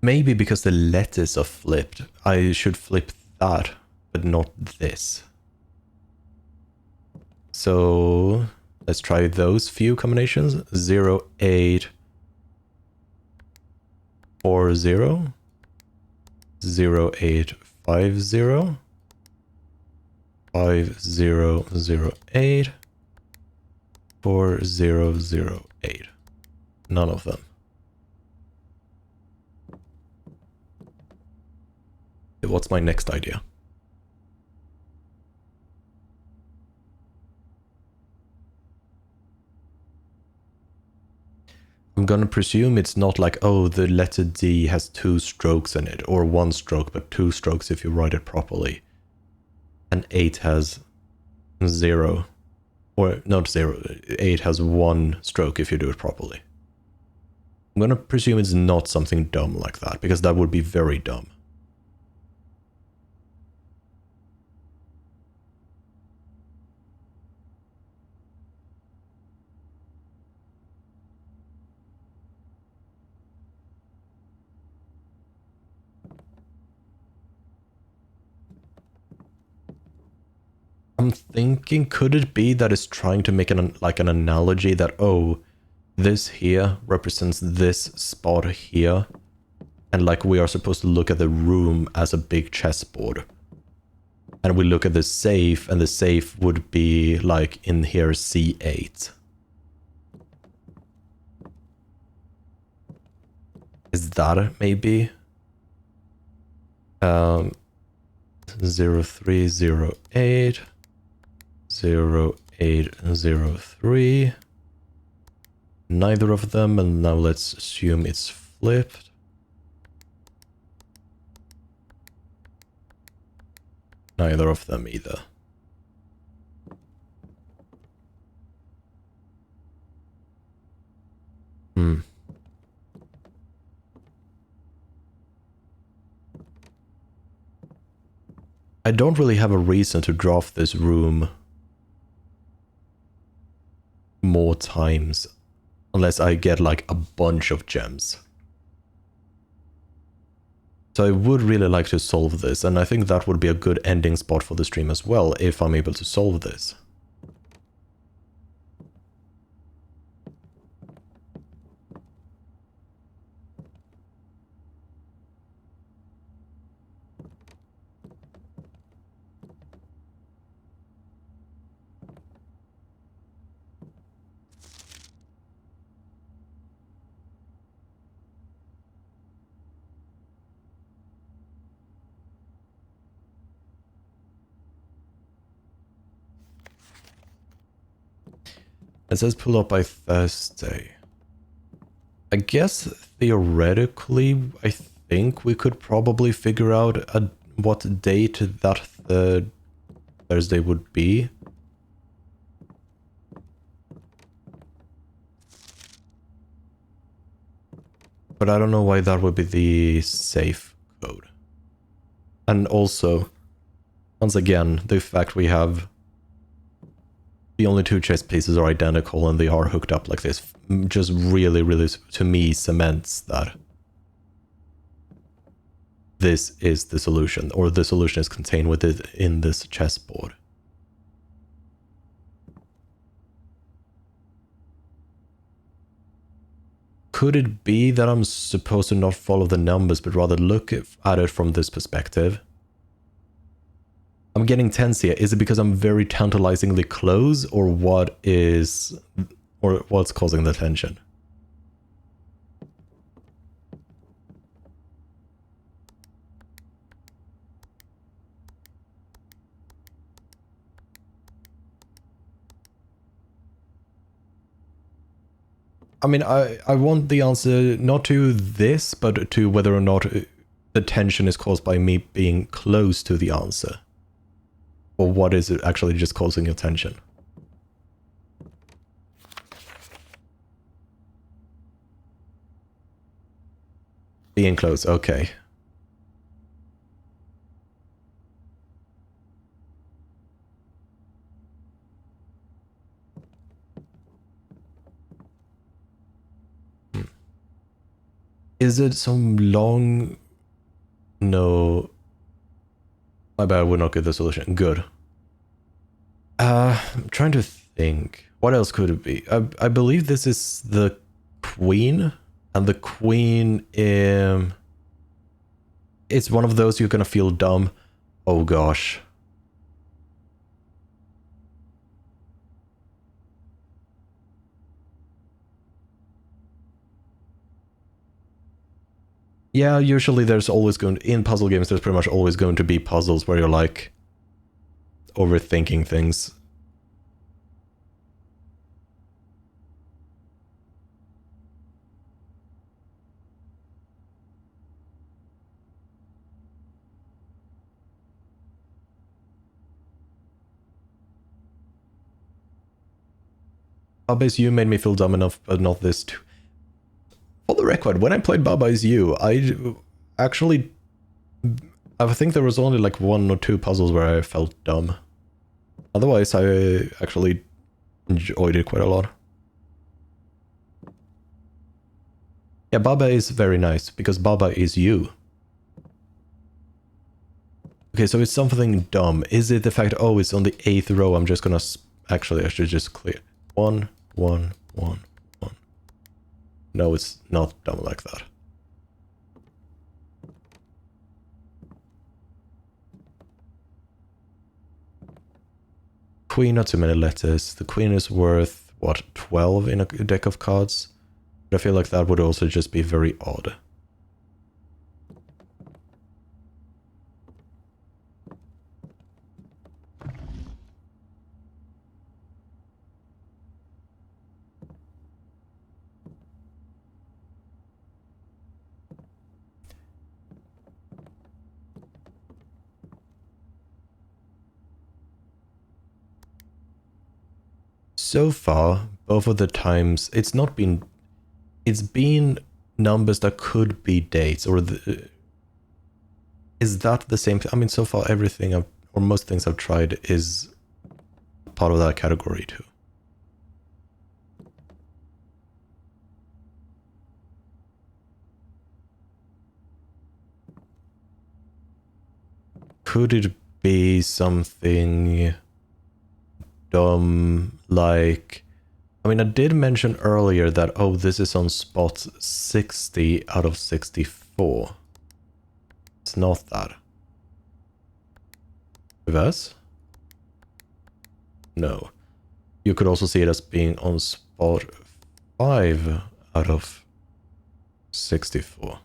[SPEAKER 1] Maybe because the letters are flipped, I should flip that, but not this. So let's try those few combinations. 0, 8, 4, 0. 0, 8, 5, 0. 5, 0, 0, 8. 4, 0, 0, 8. None of them. What's my next idea? I'm gonna presume it's not like, oh, the letter D has 2 strokes in it, or 1 stroke, but 2 strokes if you write it properly. And 8 has 0. Or not 0, 8 has 1 stroke if you do it properly. I'm gonna presume it's not something dumb like that, because that would be very dumb. I'm thinking, could it be that it's trying to make an analogy that, oh, this here represents this spot here, and like we are supposed to look at the room as a big chessboard. and we look at the safe, and the safe would be like in here C8. Is that maybe? 0308 0803. Neither of them, and now let's assume it's flipped. Neither of them either. I don't really have a reason to draft this room more times unless I get like a bunch of gems. So I would really like to solve this, and I think that would be a good ending spot for the stream as well if I'm able to solve this. It says pull up by Thursday. I guess theoretically, I think we could probably figure out what date that Thursday would be. But I don't know why that would be the safe code. And also, once again, the fact we have the only two chess pieces are identical and they are hooked up like this just really, really, to me, cements that this is the solution, or the solution is contained within this chessboard. Could it be that I'm supposed to not follow the numbers, but rather look at it from this perspective? I'm getting tense here. Is it because I'm very tantalizingly close, or what's causing the tension? I mean, I want the answer not to this, but to whether or not the tension is caused by me being close to the answer. Or what is it actually just causing your tension? Being close, okay. Is it some long... No. I bet I would not get the solution. Good. I'm trying to think. What else could it be? I believe this is the queen. And the queen... It's one of those you're gonna feel dumb. Oh gosh. Yeah, usually there's always going to, in puzzle games, there's pretty much always going to be puzzles where you're like overthinking things. Baba Is You made me feel dumb enough, but not this too. For the record, when I played Baba Is You, I think there was only like 1 or 2 puzzles where I felt dumb. Otherwise, I actually enjoyed it quite a lot. Yeah, Baba is very nice, because Baba is you. Okay, so it's something dumb. Is it the fact, oh, it's on the 8th row, I'm just gonna... Actually, I should just clear. 1, 1, 1, 1. No, it's not dumb like that. queen, not too many letters. The queen is worth, what, 12 in a deck of cards? But I feel like that would also just be very odd. So far, both of the times, it's been numbers that could be dates, or is that the same? I mean, so far everything or most things I've tried is part of that category too. Could it be something dumb like, I mean, I did mention earlier that, oh, this is on spot 60 out of 64. It's not that. Reverse? No. You could also see it as being on spot 5 out of 64.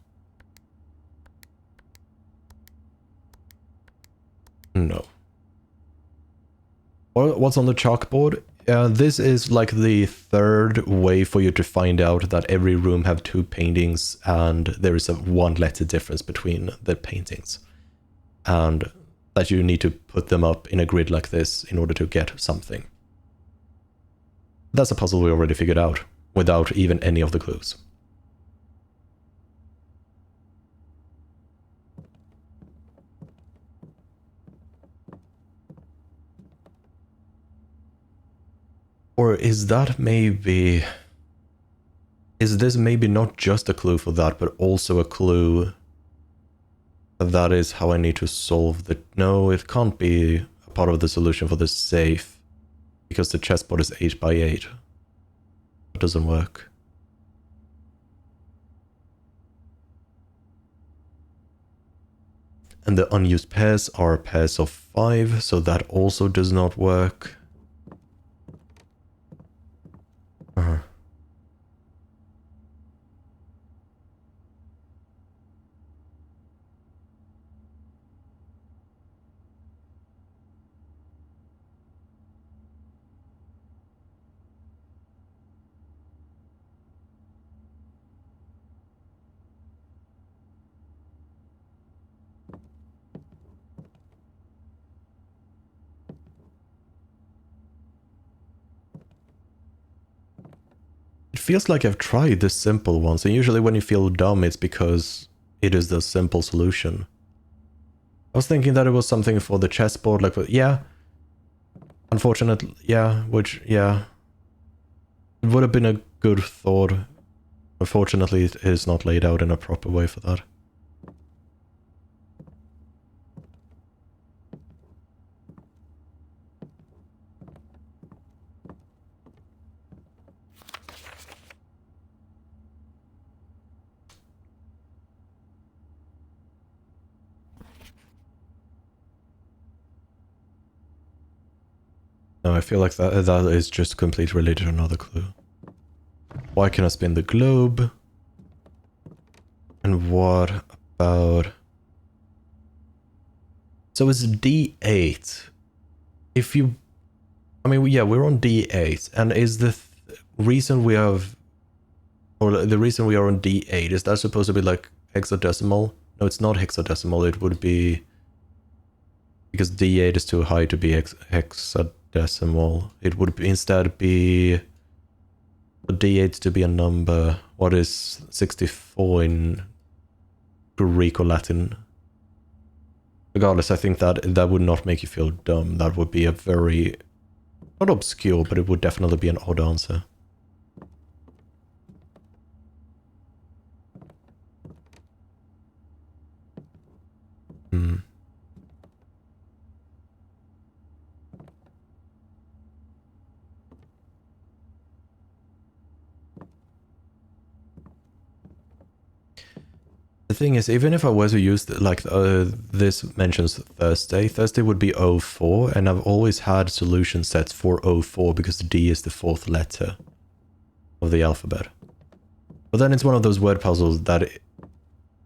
[SPEAKER 1] No. What's on the chalkboard? This is like the third way for you to find out that every room have 2 paintings and there is a 1 letter difference between the paintings. And that you need to put them up in a grid like this in order to get something. That's a puzzle we already figured out, without even any of the clues. Or is that maybe... Is this maybe not just a clue for that, but also a clue that is how I need to solve the... No, it can't be a part of the solution for the safe, because the chessboard is 8 by 8. It doesn't work. And the unused pairs are pairs of 5, so that also does not work. It feels like I've tried the simple ones, and usually when you feel dumb, it's because it is the simple solution. I was thinking that it was something for the chessboard, like, yeah. Unfortunately, yeah, yeah. It would have been a good thought. Unfortunately, it is not laid out in a proper way for that. No, I feel like that is just completely related to another clue. Why can I spin the globe? And what about... So it's D8. If you... I mean, yeah, we're on D8. And is the reason we have... Or the reason we are on D8, is that supposed to be like hexadecimal? No, it's not hexadecimal. It would be... Because D8 is too high to be hexadecimal. It would instead be... For D8 to be a number. What is 64 in Greek or Latin? Regardless, I think that would not make you feel dumb. That would be a very... Not obscure, but it would definitely be an odd answer. The thing is, even if I were to use this mentions Thursday, Thursday would be 04, and I've always had solution sets for 04 because D is the fourth letter of the alphabet. But then it's one of those word puzzles that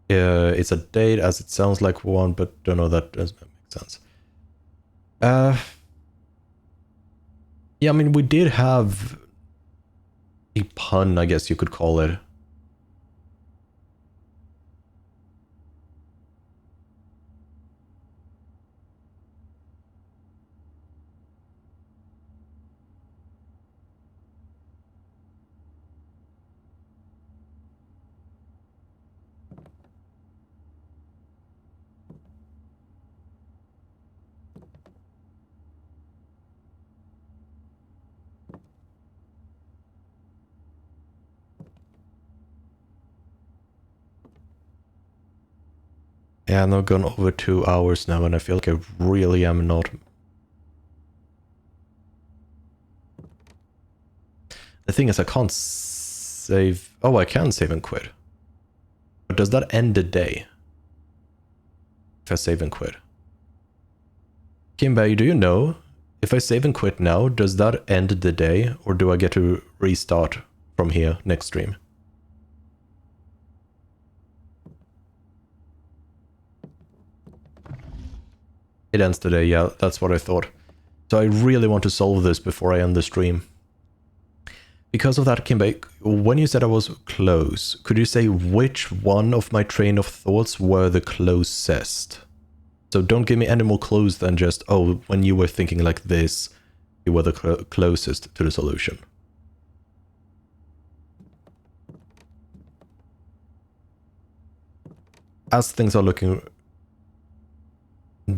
[SPEAKER 1] it's a date as it sounds like one, but don't know that doesn't make sense. Yeah, I mean, we did have a pun, I guess you could call it. Yeah, I've now gone over 2 hours now, and I feel like I really am not. The thing is, I can't save. Oh, I can save and quit. But does that end the day? If I save and quit? Kimberly, do you know? If I save and quit now, does that end the day? Or do I get to restart from here next stream? It ends today, yeah, that's what I thought. So I really want to solve this before I end the stream. Because of that, Kimbe, when you said I was close, could you say which one of my train of thoughts were the closest? So don't give me any more clues than just, oh, when you were thinking like this, you were the closest to the solution. As things are looking...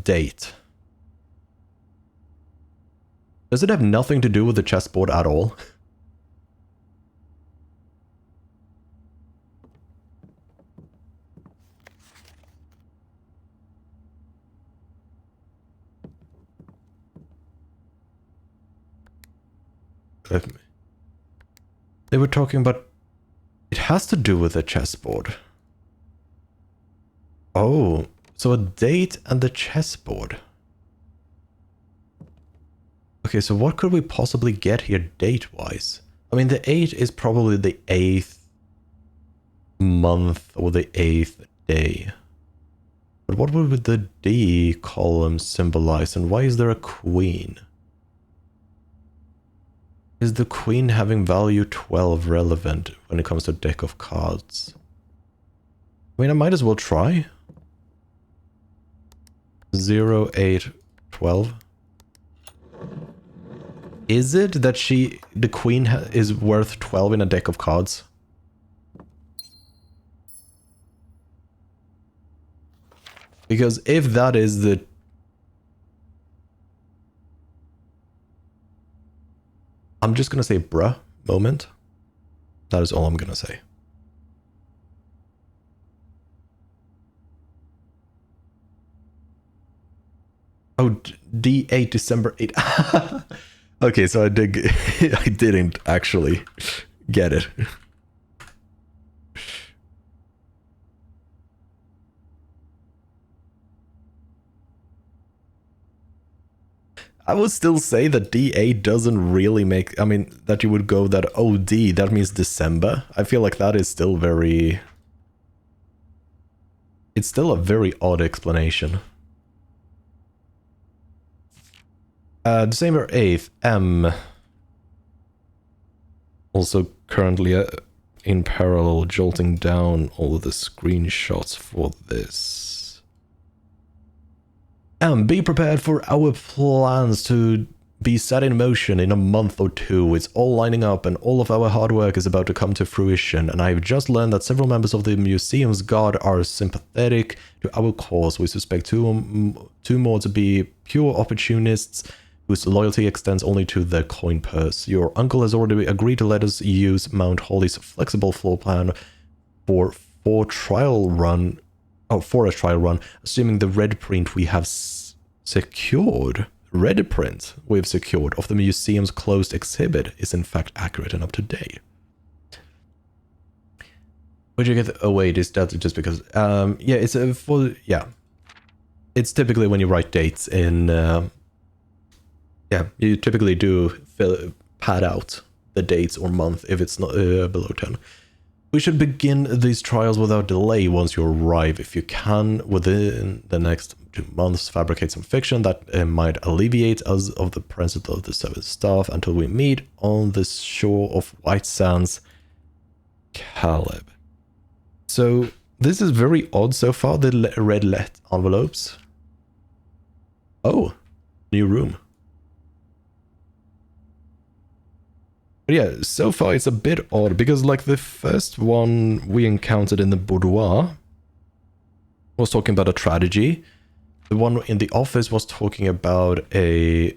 [SPEAKER 1] Date. Does it have nothing to do with the chessboard at all? They were talking about... It has to do with the chessboard. Oh... So a date and the chessboard. Okay, so what could we possibly get here date-wise? I mean, the 8 is probably the 8th month or the 8th day. But what would the D column symbolize, and why is there a queen? Is the queen having value 12 relevant when it comes to deck of cards? I mean, I might as well try. 0, 8, 12. Is it that the queen is worth 12 in a deck of cards? Because if that is the... I'm just gonna say bruh moment. That is all I'm gonna say. Oh, D8, December 8. Okay, so I didn't actually get it. I would still say that D8 doesn't really make... I mean, that you would go that, oh, D, that means December. I feel like that is still very... It's still a very odd explanation. December 8th, M. Also currently in parallel jolting down all of the screenshots for this. M, be prepared for our plans to be set in motion in a month or two. It's all lining up and all of our hard work is about to come to fruition, and I've just learned that several members of the museum's guard are sympathetic to our cause. We suspect two more to be pure opportunists whose loyalty extends only to their coin purse. Your uncle has already agreed to let us use Mount Holly's flexible floor plan for a trial run, assuming the red print we have secured of the museum's closed exhibit is in fact accurate and up to date. Would you get? Oh wait, is that just because? Yeah, it's a full. Yeah, it's typically when you write dates in. Yeah, you typically do pad out the dates or month if it's not below 10. We should begin these trials without delay once you arrive. If you can, within the next 2 months, fabricate some fiction that might alleviate us of the presence of the seven staff until we meet on the shore of White Sands, Caleb. So this is very odd so far, the red envelopes. Oh, new room. But yeah, so far it's a bit odd because like the first one we encountered in the boudoir was talking about a tragedy. The one in the office was talking about a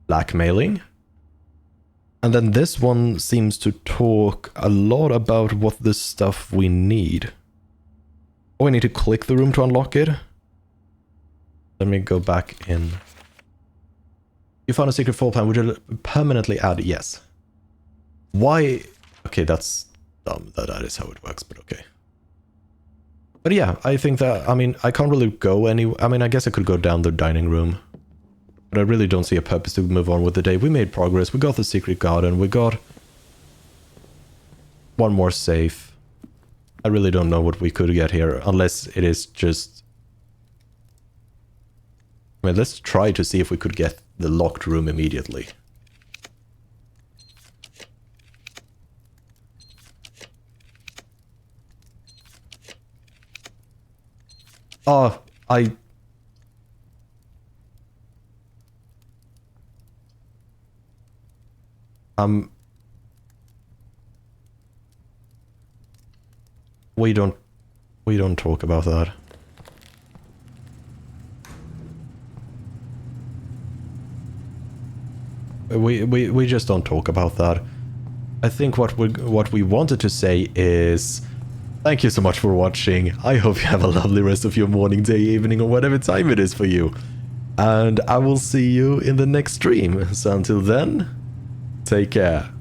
[SPEAKER 1] blackmailing. And then this one seems to talk a lot about what the stuff we need. Oh, I need to click the room to unlock it. Let me go back in. You found a secret floor plan. Would you permanently add? Yes. Why? Okay, that's dumb. That is how it works, but okay. But yeah, I think that, I mean, I can't really go I mean, I guess I could go down the dining room. But I really don't see a purpose to move on with the day. We made progress. We got the secret garden. We got one more safe. I really don't know what we could get here, unless it is just... I mean, let's try to see if we could get the locked room immediately. Oh, we don't talk about that. We just don't talk about that. I think what we wanted to say is thank you so much for watching. I hope you have a lovely rest of your morning, day, evening, or whatever time it is for you. And I will see you in the next stream. So until then, take care.